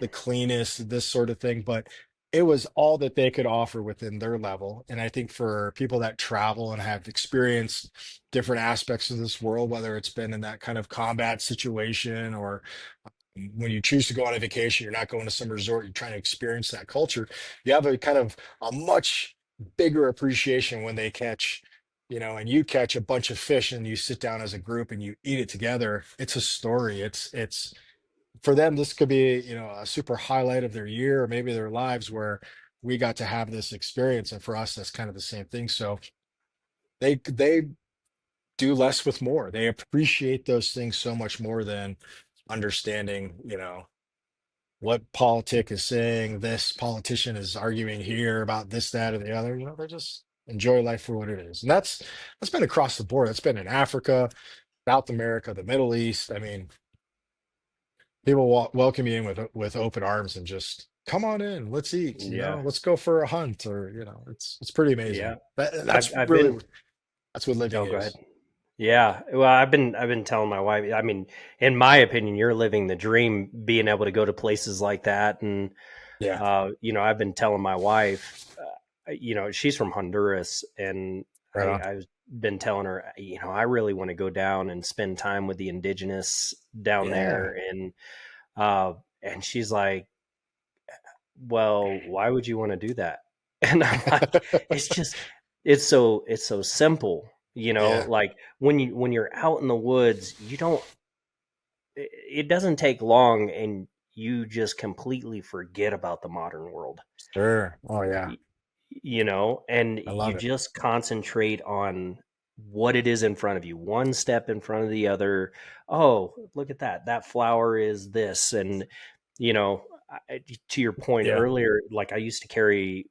cleanest, this sort of thing, but it was all that they could offer within their level. And I think for people that travel and have experienced different aspects of this world, whether it's been in that kind of combat situation or when you choose to go on a vacation, you're not going to some resort, you're trying to experience that culture. You have a kind of a much bigger appreciation when they catch, and you catch a bunch of fish and you sit down as a group and you eat it together. It's a story. It's for them, this could be, a super highlight of their year or maybe their lives where we got to have this experience. And for us, that's kind of the same thing. So they do less with more. They appreciate those things so much more than understanding, what politic is saying, this politician is arguing here about this, that, or the other. They just enjoy life for what it is. And that's been across the board. That's been in Africa, South America, the Middle East. I mean, people welcome you in with open arms and just come on in, let's eat, Yeah. let's go for a hunt, or it's pretty amazing. Yeah. That's I've really been. that's what living Oh, go ahead. is. Yeah, well, I've been telling my wife. I mean, in my opinion, you're living the dream, being able to go to places like that, and Yeah. I've been telling my wife, she's from Honduras, and Right on. I've been telling her, I really want to go down and spend time with the indigenous down Yeah. there, uh, and she's like, well, why would you want to do that? And I'm like, it's just, it's so simple, Yeah. like when you're out in the woods, you don't, it doesn't take long, and you just completely forget about the modern world. Sure. Oh yeah. And I you love it. just concentrate on what it is in front of you, one step in front of the other. Oh, look at that. That flower is this. And, you know, to your point Yeah. earlier, like I used to carry,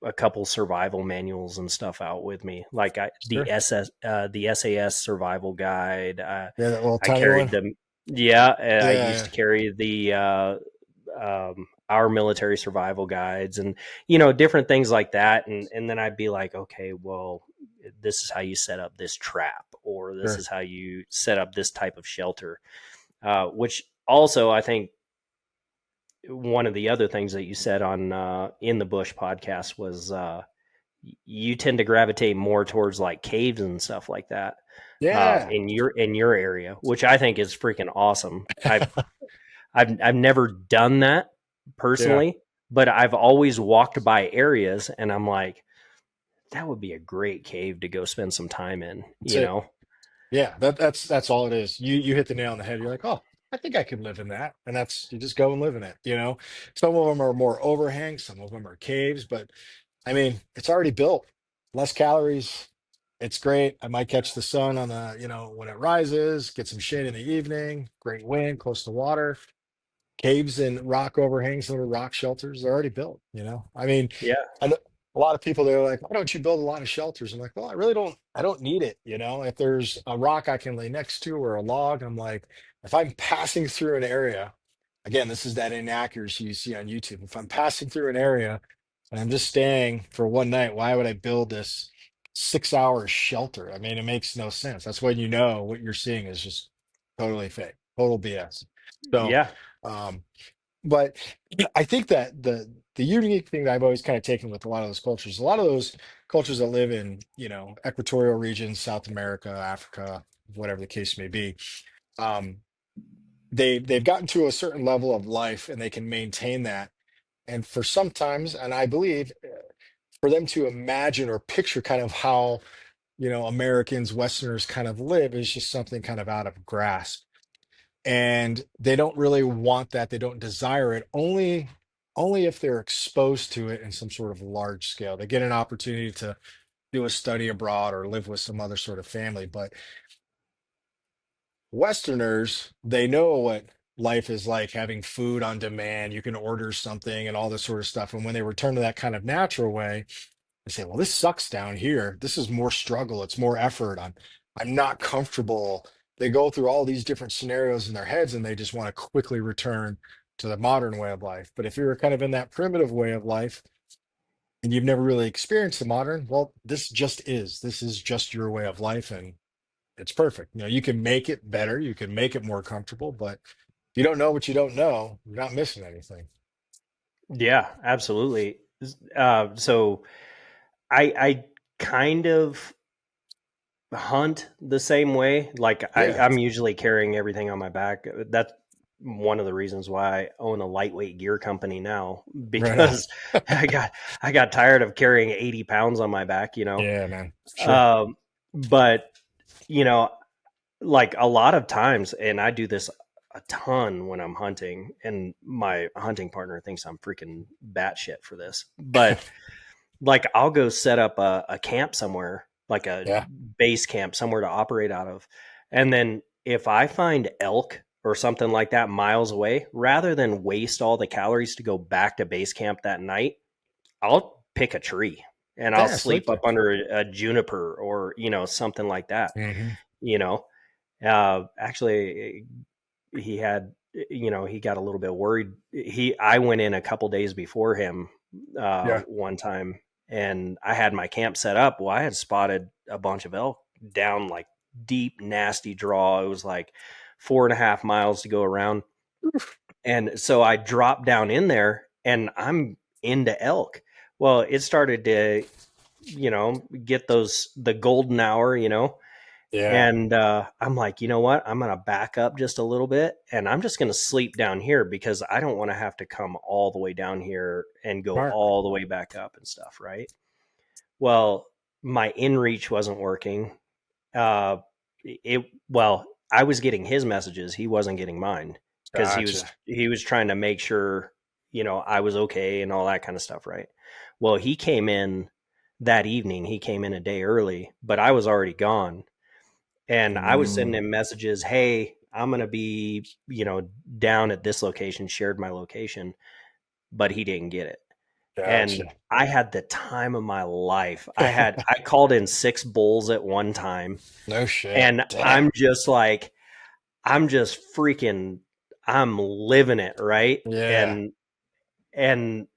a couple survival manuals and stuff out with me, like Sure. the SAS survival guide. Yeah, that little I tiny carried one. them. Yeah, I used Yeah. to carry the our military survival guides, and different things like that, and then I'd be like, okay, well, this is how you set up this trap, or this Sure. is how you set up this type of shelter, which also I think one of the other things that you said on in the bush podcast was you tend to gravitate more towards like caves and stuff like that Yeah. in your area, which I think is freaking awesome. I've never done that Yeah. personally, but I've always walked by areas and I'm like, that would be a great cave to go spend some time in, That's it. you know? Yeah, that's all it is. You hit the nail on the head. You're like, oh, I think I could live in that, and that's you just go and live in it. Some of them are more overhangs, some of them are caves, but I mean, it's already built. Less calories. It's great. I might catch the sun on when it rises, get some shade in the evening. Great wind, close to water. Caves and rock overhangs, little rock shelters are already built. I mean, Yeah. I know a lot of people, they're like, why don't you build a lot of shelters? I'm like, well, I don't need it. If there's a rock I can lay next to or a log, I'm like, if I'm passing through an area, again, this is that inaccuracy you see on YouTube. If I'm passing through an area and I'm just staying for one night, why would I build this 6 hour shelter? I mean, it makes no sense. That's when you know what you're seeing is just totally fake, total BS. So, Yeah. um, but I think that the unique thing that I've always kind of taken with a lot of those cultures that live in, equatorial regions, South America, Africa, whatever the case may be, um, they've gotten to a certain level of life and they can maintain that. And for sometimes, and I believe for them to imagine or picture kind of how, Americans, Westerners kind of live is just something kind of out of grasp, and they don't really want that. They don't desire it, only if they're exposed to it in some sort of large scale. They get an opportunity to do a study abroad or live with some other sort of family. But Westerners, they know what life is like, having food on demand. You can order something and all this sort of stuff. And when they return to that kind of natural way, they say, well, this sucks down here. This is more struggle. It's more effort. I'm not comfortable. They go through all these different scenarios in their heads and they just want to quickly return to the modern way of life. But if you're kind of in that primitive way of life and you've never really experienced the modern, well, this is just your way of life, and it's perfect. You can make it better, you can make it more comfortable, but if you don't know what you don't know, you're not missing anything. Yeah, absolutely. So I kind of hunt the same way. Like Yeah. I'm usually carrying everything on my back. That's one of the reasons why I own a lightweight gear company now, Right on. because I got I got tired of carrying 80 pounds on my back. Yeah, man. Sure. Um, but you know, like a lot of times, and I do this a ton when I'm hunting, and my hunting partner thinks I'm freaking batshit for this, but like I'll go set up a camp somewhere, like a Yeah. base camp somewhere to operate out of. And then if I find elk or something like that miles away, rather than waste all the calories to go back to base camp that night, I'll pick a tree and I'll Yeah, sleep sleep up there. under a juniper or, something like that, Hmm. you know. Actually, he got a little bit worried. I went in a couple days before him Yeah. one time, and I had my camp set up. Well, I had spotted a bunch of elk down like deep, nasty draw. It was like 4.5 miles to go around, and so I dropped down in there. and I'm into elk. Well, it started to, get the golden hour, Yeah. and I'm like, you know what? I'm going to back up just a little bit and I'm just going to sleep down here because I don't want to have to come all the way down here and go Smart. all the way back up and stuff. Right. Well, my inReach wasn't working. Well, I was getting his messages. He wasn't getting mine because Gotcha. he was trying to make sure, I was okay and all that kind of stuff. Right. Well, he came in that evening. He came in a day early, but I was already gone and I was sending Mm, him messages, "Hey, I'm gonna be, down at this location." Shared my location, but he didn't get it, and gotcha. I had the time of my life. I called in 6 bulls at one time, No shit. and Damn. I'm just freaking, I'm living it right, Yeah. and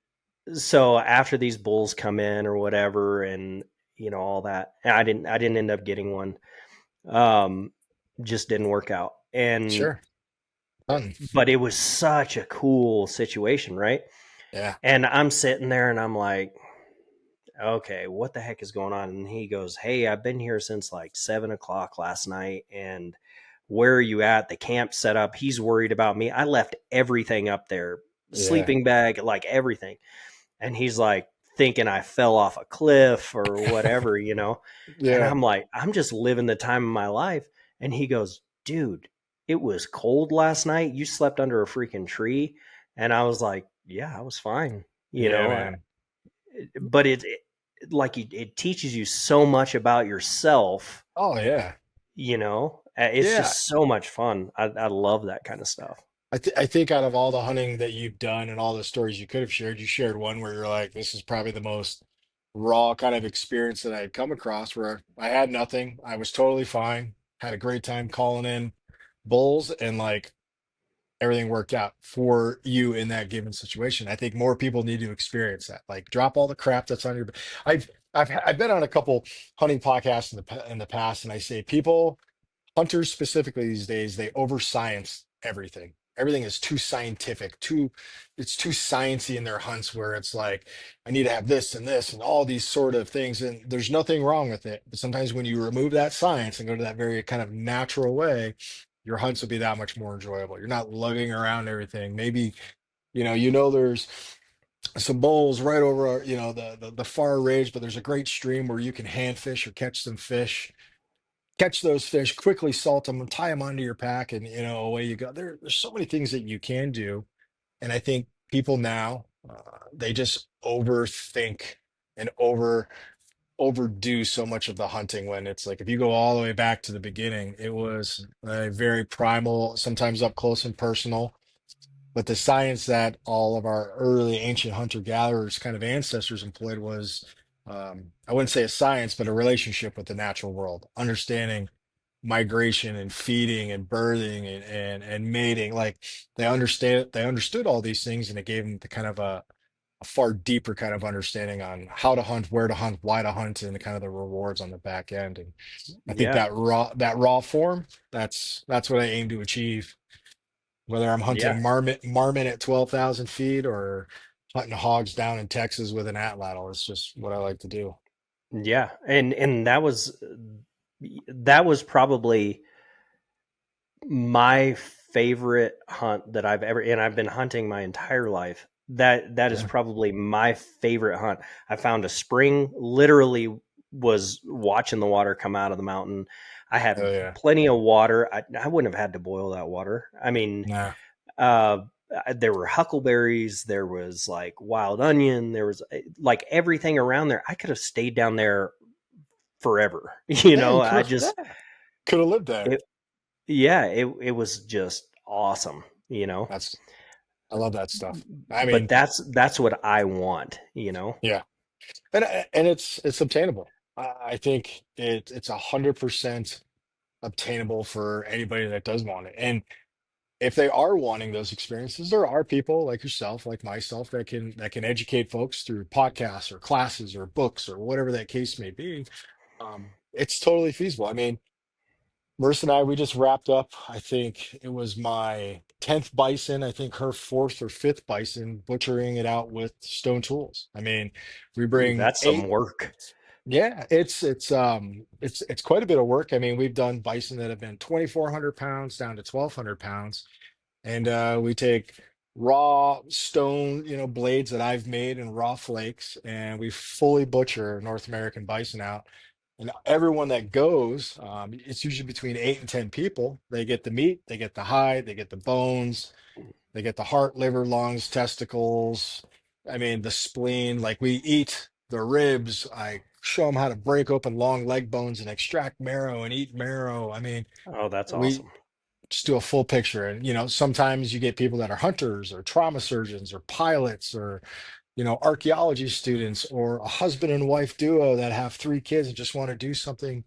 so after these bulls come in or whatever, and all that, and I didn't end up getting one. Um, just didn't work out. And Sure. Fun. but it was such a cool situation, right? Yeah. And I'm sitting there and I'm like, okay, what the heck is going on? And he goes, "Hey, I've been here since like 7 o'clock last night, and where are you at? The camp set up. He's worried about me. I left everything up there, Yeah. sleeping bag, like everything." And he's like thinking I fell off a cliff or whatever, And Yeah. I'm like, I'm just living the time of my life. And he goes, "Dude, it was cold last night. You slept under a freaking tree." And I was like, "Yeah, I was fine." You Yeah, know, I, man. but like it teaches you so much about yourself. Oh yeah. It's Yeah. just so much fun. I love that kind of stuff. I think out of all the hunting that you've done and all the stories you could have shared, you shared one where you're like, this is probably the most raw kind of experience that I had come across where I had nothing. I was totally fine. Had a great time calling in bulls and like everything worked out for you in that given situation. I think more people need to experience that. Like drop all the crap that's on your I've been on a couple hunting podcasts in the past and I say people hunters specifically these days they over science everything. Everything is too scientific, it's too sciencey in their hunts where it's like I need to have this and this and all these sort of things and there's nothing wrong with it. But sometimes when you remove that science and go to that very kind of natural way, your hunts will be that much more enjoyable. You're not lugging around everything. Maybe there's some bowls right over the far ridge, but there's a great stream where you can hand fish or catch some fish, catch those fish, quickly salt them, and tie them onto your pack, and away you go. There's so many things that you can do, and I think people now they just overthink and overdo so much of the hunting when it's like if you go all the way back to the beginning, it was a very primal, sometimes up close and personal. But the science that all of our early ancient hunter-gatherers kind of ancestors employed was, I wouldn't say a science, but a relationship with the natural world, understanding migration and feeding and birthing and mating. Like they understood all these things, and it gave them the kind of a far deeper kind of understanding on how to hunt, where to hunt, why to hunt, and the kind of the rewards on the back end. And I think Yeah, that raw form, that's what I aim to achieve whether I'm yeah, hunting marmot at 12,000 feet or hunting hogs down in Texas with an atlatl. It's just what I like to do. yeah. And that was probably my favorite hunt that I've ever, and I've been hunting my entire life. That is Yeah. probably my favorite hunt. I found a spring, literally was watching the water come out of the mountain. I Oh had yeah. plenty of water. I wouldn't have had to boil that water. I mean, Nah. uh, there were huckleberries, there was like wild onion, there was like everything around there. I could have stayed down there forever. Yeah, you could I have. just, Yeah, could have lived there. it, yeah, it was just awesome. That's I love that stuff. I But mean, that's what I want. yeah, and it's obtainable. I think it's 100% obtainable for anybody that does want it. And if they are wanting those experiences, there are people like yourself, like myself, that can educate folks through podcasts or classes or books or whatever that case may be. It's totally feasible. I mean, Marissa and I, we just wrapped up, I think it was my 10th bison, I think her fourth or fifth bison, butchering it out with stone tools. I mean, we Ooh, bring that's some eight. work. Yeah, it's quite a bit of work. I mean, we've done bison that have been 2,400 pounds down to 1,200 pounds. And we take raw stone, blades that I've made and raw flakes, and we fully butcher North American bison out. And everyone that goes, it's usually between 8 and 10 people. They get the meat, they get the hide, they get the bones, they get the heart, liver, lungs, testicles. I mean, the spleen. Like we eat the ribs. I show them how to break open long leg bones and extract marrow and eat marrow. I mean, Oh, that's we awesome. just do a full picture. And, sometimes you get people that are hunters or trauma surgeons or pilots or, archaeology students or a husband and wife duo that have 3 kids and just want to do something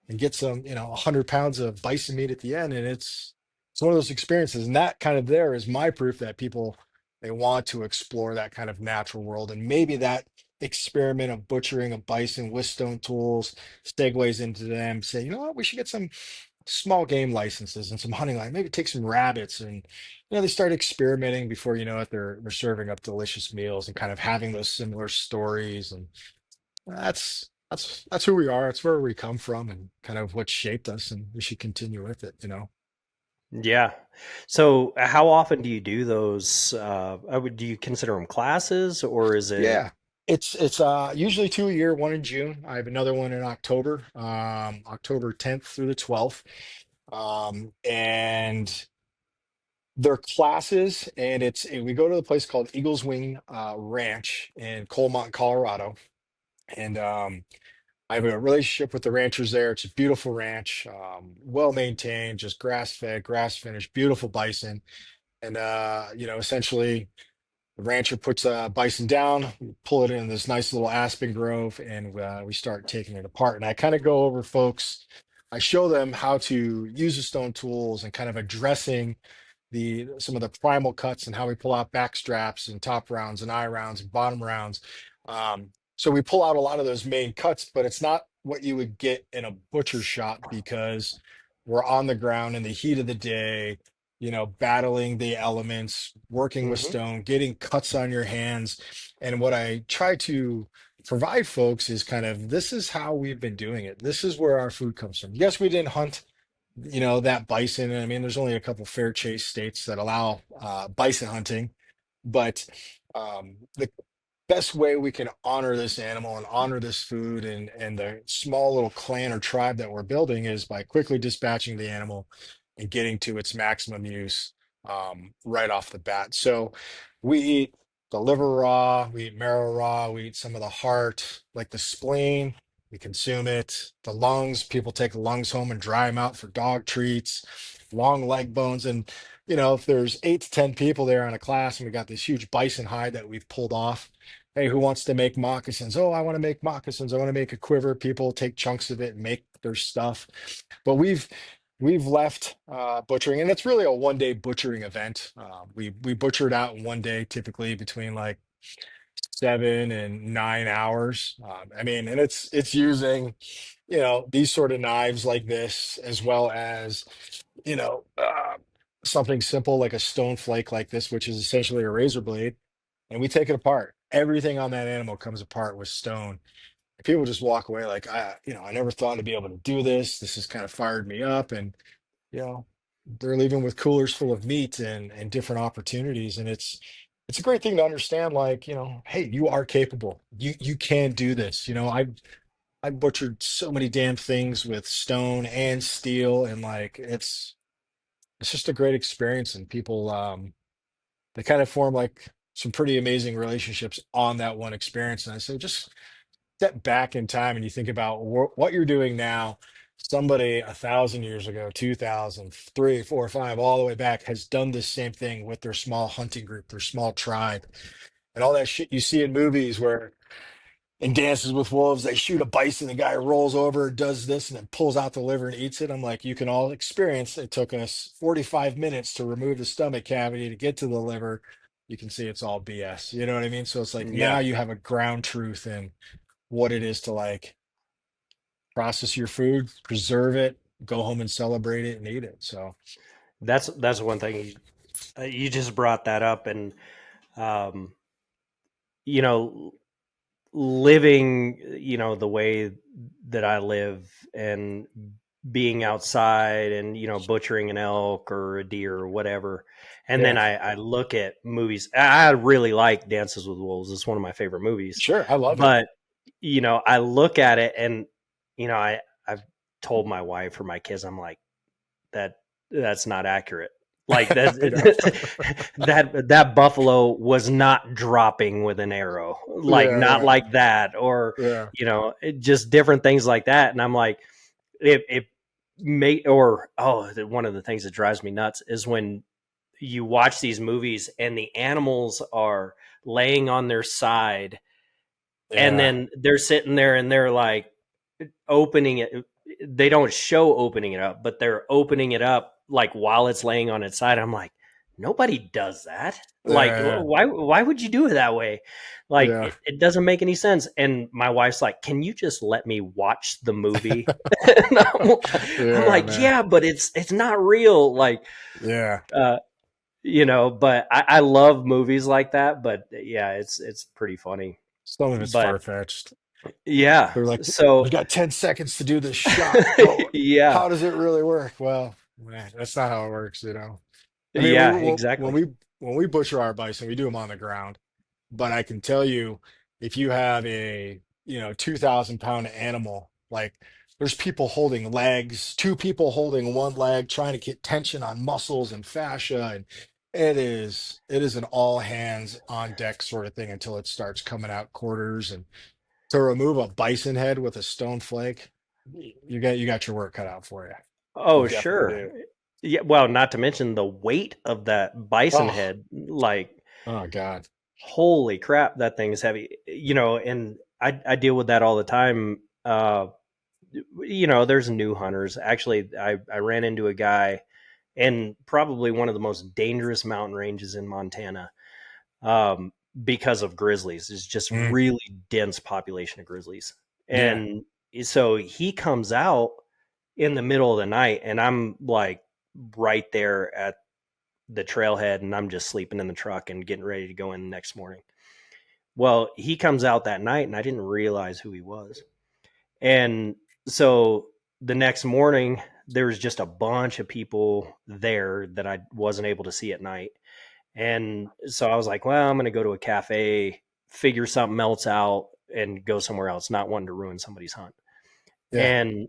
and get some, 100 pounds of bison meat at the end. And it's one of those experiences. And that kind of there is my proof that people, they want to explore that kind of natural world. And maybe that experiment of butchering a bison with stone tools segues into them say, you know what, we should get some small game licenses and some hunting like maybe take some rabbits and they start experimenting before you know it they're serving up delicious meals and kind of having those similar stories and that's who we are. It's where we come from and kind of what shaped us, and we should continue with it. Yeah. So, how often do you do those? Do you consider them classes, or is it? Yeah, it's usually 2 a year, one in June. I have another one in October, October 10th through the 12th. And they're classes, and we go to the place called Eagles Wing Ranch in Colmont, Colorado. And I have a relationship with the ranchers there. It's a beautiful ranch, well maintained, just grass fed, grass finished, beautiful bison. And essentially the rancher puts a bison down, we pull it in this nice little aspen grove, and we start taking it apart. And I kind of go over folks. I show them how to use the stone tools and kind of addressing the some of the primal cuts and how we pull out back straps and top rounds and eye rounds and bottom rounds. So we pull out a lot of those main cuts, but it's not what you would get in a butcher shop because we're on the ground in the heat of the day, battling the elements, working with Mhm. stone, getting cuts on your hands. And what I try to provide folks is kind of this is how we've been doing it. This is where our food comes from. Yes, we didn't hunt that bison. I mean, there's only a couple fair chase states that allow bison hunting, but the best way we can honor this animal and honor this food and the small little clan or tribe that we're building is by quickly dispatching the animal and getting to its maximum use right off the bat. So we eat the liver raw, we eat marrow raw, we eat some of the heart, like the spleen. We consume it. The lungs, people take the lungs home and dry them out for dog treats, long leg bones. And, if there's 8 to 10 people there on a class and we got this huge bison hide that we've pulled off, hey, who wants to make moccasins? Oh, I want to make moccasins. I want to make a quiver. People take chunks of it and make their stuff. But we've left butchering, and it's really a 1 day butchering event. We butchered out in 1 day, typically between like 7 and 9 hours. I mean, and it's using these sort of knives like this, as well as you know uh, something simple like a stone flake like this, which is essentially a razor blade, and we take it apart. Everything on that animal comes apart with stone. And people just walk away like, I never thought to be able to do this. This has kind of fired me up, and you know, they're leaving with coolers full of meat and different opportunities, and it's a great thing to understand. Like, hey, you are capable. You can do this. I've butchered so many damn things with stone and steel, and like it's just a great experience, and people they kind of form like some pretty amazing relationships on that one experience. And I say, just step back in time and you think about what you're doing now. Somebody 1,000 years ago, 2000, 3, 4, 5, all the way back has done this same thing with their small hunting group, their small tribe, and all that shit you see in movies where in Dances with Wolves, they shoot a bison, the guy rolls over, does this, and then pulls out the liver and eats it. I'm like, you can all experience. It took us 45 minutes to remove the stomach cavity to get to the liver. You can see it's all BS. You know what I mean? So it's like now Yeah. you have a ground truth in what it is to like process your food, preserve it. go home and celebrate it and eat it. So That's one thing you just brought that up, and um, you know, living, the way that I live and being outside and, butchering an elk or a deer or whatever. And then yeah, I look at movies. I really like Dances with Wolves. It's one of my favorite movies. sure, I love it. But, I look at it and, I've told my wife or my kids, I'm like, that that's not accurate. Like that I know. that buffalo was not dropping with an arrow, like Yeah, not yeah, like that, or yeah, just different things like that. And I'm like, it may or oh, one of the things that drives me nuts is when you watch these movies and the animals are laying on their side, and yeah, then they're sitting there and they're like opening it. They don't show opening it up, but they're opening it up like while it's laying on its side. I'm like, nobody does that. Like, yeah, why would you do it that way? Like, yeah, it doesn't make any sense. And my wife's like, can you just let me watch the movie? And I'm yeah, like, man. yeah, but it's not real. Like, Yeah. uh, but I love movies like that. But yeah, it's pretty funny. Some of it's But far-fetched. yeah, They're like, we so got 10 seconds to do this shot. Well, yeah, how does it really work? Well, man, that's not how it works, you know. I mean, yeah, when exactly. we butcher our bison, we do them on the ground. But I can tell you, if you have a 2,000 pound animal, like there's people holding legs, two people holding one leg, trying to get tension on muscles and fascia, and it is an all hands on deck sort of thing until it starts coming out quarters. And to remove a bison head with a stone flake, you got your work cut out for you. You Oh, definitely sure. do. Yeah, well, not to mention the weight of that bison Oh, head. Like, oh God. holy crap, that thing is heavy. And I deal with that all the time. There's new hunters. Actually, I ran into a guy in probably one of the most dangerous mountain ranges in Montana, um, because of grizzlies. It's just Mm, really dense population of grizzlies. yeah. And so he comes out in the middle of the night, and I'm like right there at the trailhead, and I'm just sleeping in the truck and getting ready to go in the next morning. Well, he comes out that night, and I didn't realize who he was. And so the next morning, there was just a bunch of people there that I wasn't able to see at night. And so I was like, well, I'm going to go to a cafe, figure something else out, and go somewhere else, not wanting to ruin somebody's hunt. Yeah. And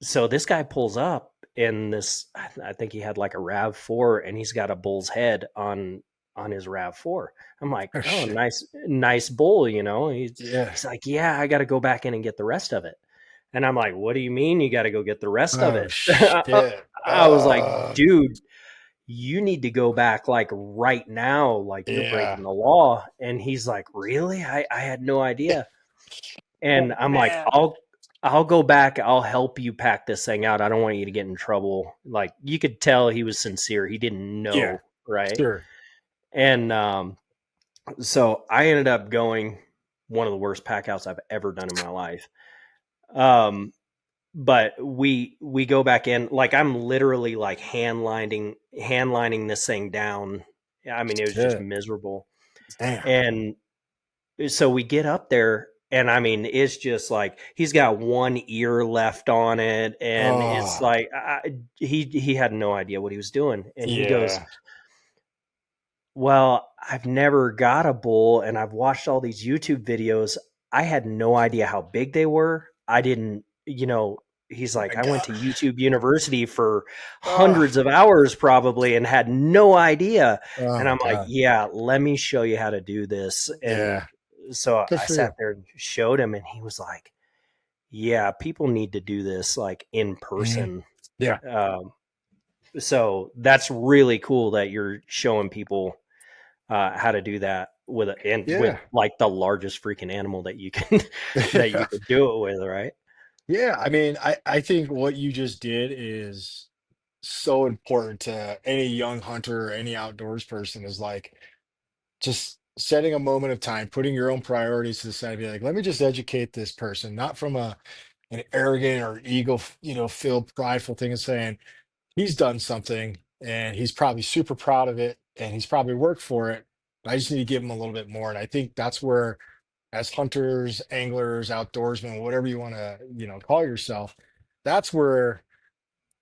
so this guy pulls up in this, I think he had like a RAV4, and he's got a bull's head on his RAV4. I'm like, Oh oh, shit. nice bull. Yeah. He's like, yeah, I got to go back in and get the rest of it. And I'm like, what do you mean you got to go get the rest of Oh it? shit. I was like, dude, you need to go back like right now. Like, you're Yeah. breaking the law. And he's like, really? I had no idea. Oh And I'm like, man. I'll go back. I'll help you pack this thing out. I don't want you to get in trouble. Like, you could tell he was sincere. He didn't Yeah. know, right? Sure. And so I ended up going one of the worst pack outs I've ever done in my life. Um, but we go back in, like, I'm literally like hand lining this thing down. I mean, it was just Shit. miserable. Damn. And so we get up there, and I mean, it's just like he's got one ear left on it, and it's Oh like he had no idea what he was doing. And he goes, yeah. well, I've never got a bull, and I've watched all these YouTube videos. I had no idea how big they were. I didn't, he's Oh like, my I went God. to YouTube University for Oh, hundreds of hours probably and had no idea. oh And my I'm like, God. yeah, let me show you how to do this. And Yeah. so Good I for sat you. there and showed him, and he was like, yeah, people need to do this like in Mhm. person. Yeah. Um, so that's really cool that you're showing people how to do that with Yeah. like the largest freaking animal that you can that you Yeah. could do it with, right? Yeah. I mean, I think what you just did is so important to any young hunter or any outdoors person is like just setting a moment of time, putting your own priorities to the side, be like, let me just educate this person, not from a an arrogant or ego, filled prideful thing and saying he's done something and he's probably super proud of it and he's probably worked for it. I just need to give him a little bit more. And I think that's where, as hunters, anglers, outdoorsmen, whatever you want to, call yourself, that's where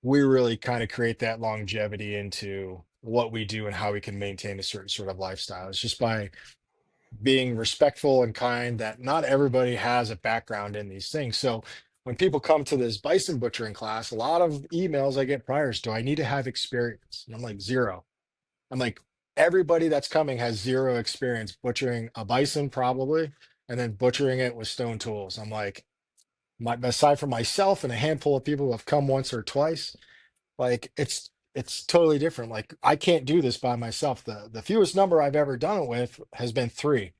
we really kind of create that longevity into what we do and how we can maintain a certain sort of lifestyle. It's just by being respectful and kind, that not everybody has a background in these things. So when people come to this bison butchering class, a lot of emails I get prior is, do I need to have experience? And I'm like, zero. I'm like, everybody that's coming has zero experience butchering a bison, probably, and then butchering it with stone tools. I'm like, aside from myself and a handful of people who have come once or twice, like it's totally different. Like I can't do this by myself. The fewest number I've ever done it with has been three,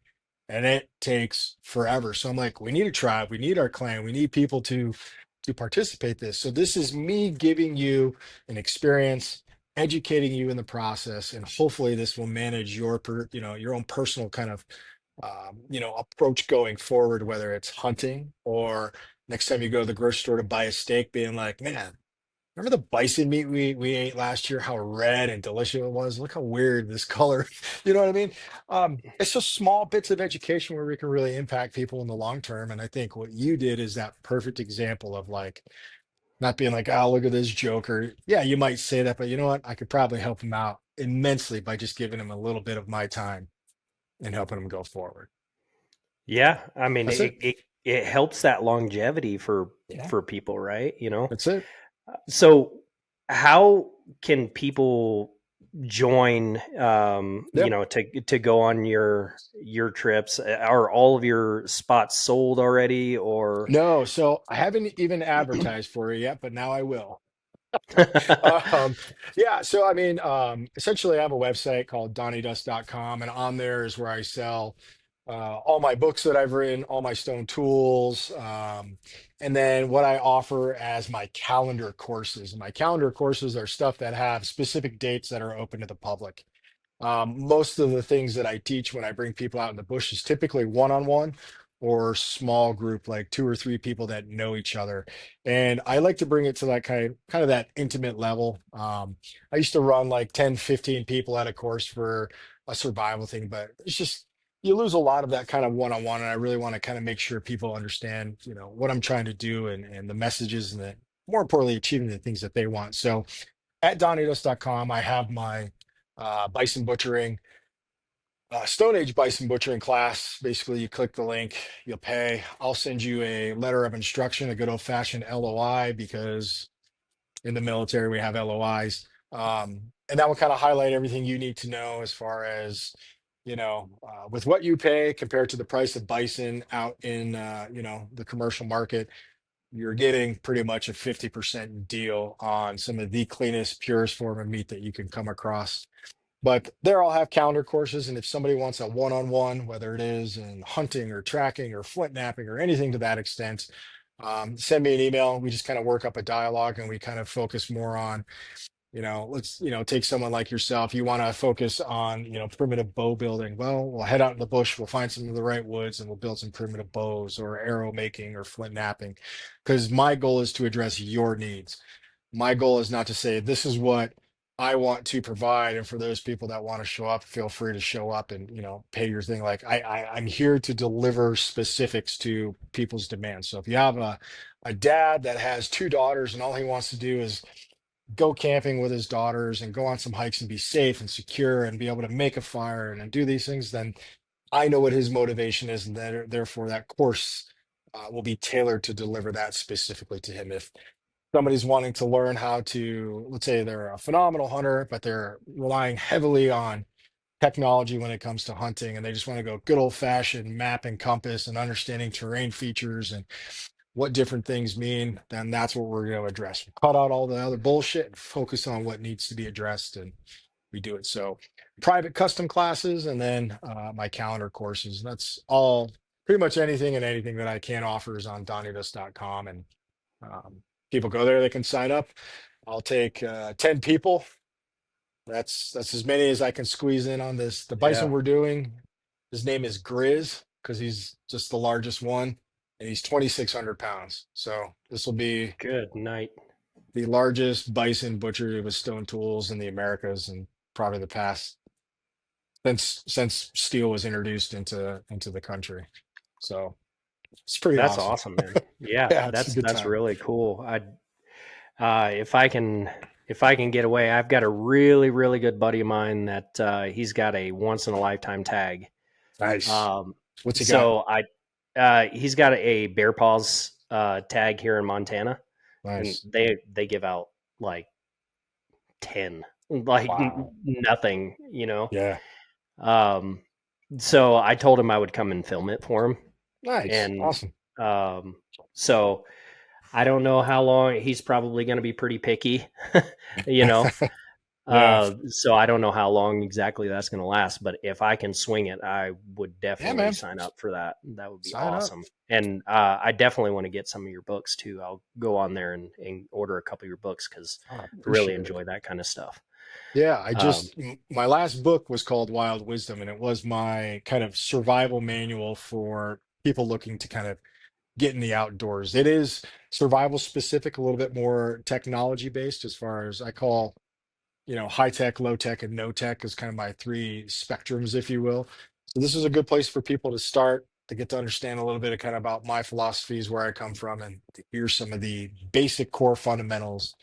and it takes forever. So I'm like, we need a tribe, we need our clan, we need people to participate this. So this is me giving you an experience, educating you in the process, and hopefully this will manage your own personal kind of approach going forward, whether it's hunting or next time you go to the grocery store to buy a steak, being like, man, remember the bison meat we ate last year? How red and delicious it was. Look how weird this color. You know what I mean? It's just small bits of education where we can really impact people in the long term. And I think what you did is that perfect example of like not being like, oh, look at this joker. Yeah, you might say that, but you know what? I could probably help him out immensely by just giving him a little bit of my time and helping him go forward. Yeah, I mean That's it. it helps that longevity Yeah, for people, right? You know, that's it. so how can people join? You Yep. know, to go on your trips. Are all of your spots sold already, or? No, so I haven't even advertised for it yet, but now I will. um, yeah, so I mean, essentially, I have a website called DonnyDust.com, and on there is where I sell all my books that I've written, all my stone tools, and then what I offer as my calendar courses. And my calendar courses are stuff that have specific dates that are open to the public. Most of the things that I teach when I bring people out in the bush is typically one-on-one or small group, like two or three people that know each other. And I like to bring it to that kind of that intimate level. I used to run like 10, 15 people at a course for a survival thing, but it's just you lose a lot of that kind of one-on-one. And I really want to kind of make sure people understand, what I'm trying to do and the messages and the more importantly, achieving the things that they want. So at DonnyDust.com, I have my bison butchering, Stone Age bison butchering class. Basically, you click the link, you'll pay. I'll send you a letter of instruction, a good old fashioned LOI, because in the military we have LOIs. And that will kind of highlight everything you need to know as far as, with what you pay compared to the price of bison out in, the commercial market. You're getting pretty much a 50% deal on some of the cleanest, purest form of meat that you can come across. But there I'll have calendar courses, and if somebody wants a one-on-one, whether it is in hunting or tracking or flint napping or anything to that extent, send me an email. We just kind of work up a dialogue, and we kind of focus more on, let's, take someone like yourself. You want to focus on, primitive bow building. Well, we'll head out in the bush, we'll find some of the right woods, and we'll build some primitive bows or arrow making or flint napping. Because my goal is to address your needs. My goal is not to say this is what I want to provide, and for those people that want to show up, feel free to show up and pay your thing. Like I'm here to deliver specifics to people's demands. So if you have a dad that has two daughters and all he wants to do is go camping with his daughters and go on some hikes and be safe and secure and be able to make a fire and do these things, then I know what his motivation is, and therefore that course will be tailored to deliver that specifically to him. If somebody's wanting to learn how to, let's say they're a phenomenal hunter, but they're relying heavily on technology when it comes to hunting, and they just want to go good old fashioned map and compass and understanding terrain features and what different things mean, then that's what we're going to address. Cut out all the other bullshit and focus on what needs to be addressed, and we do it. So, private custom classes, and then my calendar courses. That's all. Pretty much anything and anything that I can offer is on DonnyDust.com, and people go there. They can sign up. I'll take 10 people. That's as many as I can squeeze in on this. The bison Yeah. we're doing, his name is Grizz because he's just the largest one. and he's 2,600 pounds. So this will be Good night. the largest bison butchered with stone tools in the Americas, and probably the past since steel was introduced into the country. So it's pretty That's awesome. awesome, man. Yeah, Yeah, it's a good that's time. really cool. I if I can get away, I've got a really good buddy of mine that he's got a once in a lifetime tag. Nice. Um, What's he got? so I he's got a bear paws tag here in Montana, and Nice. they give out like 10, like Wow. nothing, Yeah. Um, so I told him I would come and film it for him, Nice. and Awesome. um, so I don't know how long. He's probably going to be pretty picky, you know. Yeah. So I don't know how long exactly that's going to last. But if I can swing it, I would Yeah, definitely man. sign up for that. That would be Sign up. awesome. And I definitely want to get some of your books too. I'll go on there and order a couple of your books because I I really appreciate it. enjoy that kind of stuff. Yeah, Um, my last book was called Wild Wisdom, and it was my kind of survival manual for people looking to kind of get in the outdoors. It is survival specific, a little bit more technology based as far as I call, high tech, low tech, and no tech is kind of my three spectrums, if you will. So this is a good place for people to start to get to understand a little bit of kind of about my philosophies, where I come from, and to hear some of the basic core fundamentals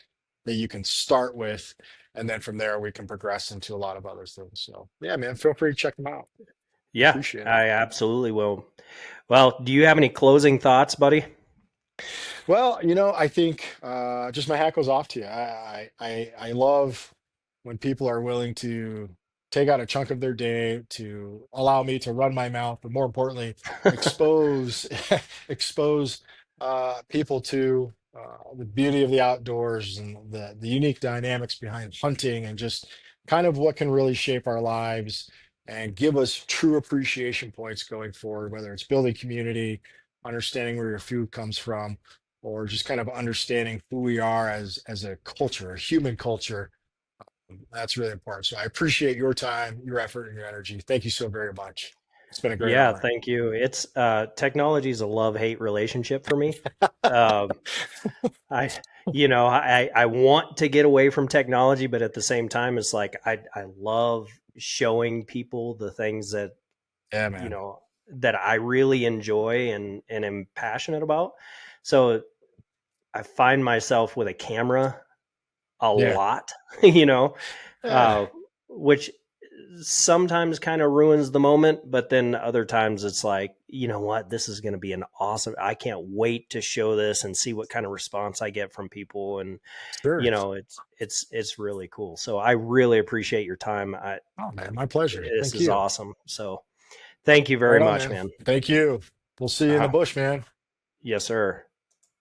that you can start with. And then from there, we can progress into a lot of other things. So yeah, man, feel free to check them out. yeah, Appreciate it. I absolutely will. Well, do you have any closing thoughts, buddy? Well, I think just my hat goes off to you. I love when people are willing to take out a chunk of their day to allow me to run my mouth, but more importantly, expose expose people to the beauty of the outdoors and the unique dynamics behind hunting, and just kind of what can really shape our lives and give us true appreciation points going forward, whether it's building community, understanding where your food comes from, or just kind of understanding who we are as a culture, a human culture. That's really important. So I appreciate your time, your effort, and your energy. Thank you so very much. It's been a great Yeah, honor. thank you. It's technology is a love-hate relationship for me. Um, I I want to get away from technology, but at the same time, it's like I love showing people the things that Yeah, you man. know that I really enjoy and am passionate about. So I find myself with a camera a Yeah. lot, you know, Yeah. uh, which sometimes kind of ruins the moment, but then other times it's like, you know what, this is going to be an awesome. I can't wait to show this and see what kind of response I get from people, and Sure. it's really cool. So I really appreciate your time. Oh, man. My pleasure. This Thank is you. awesome. So thank you very Right on, much, man. man. Thank you. We'll see you in the Uh-huh. bush, man. Yes, sir.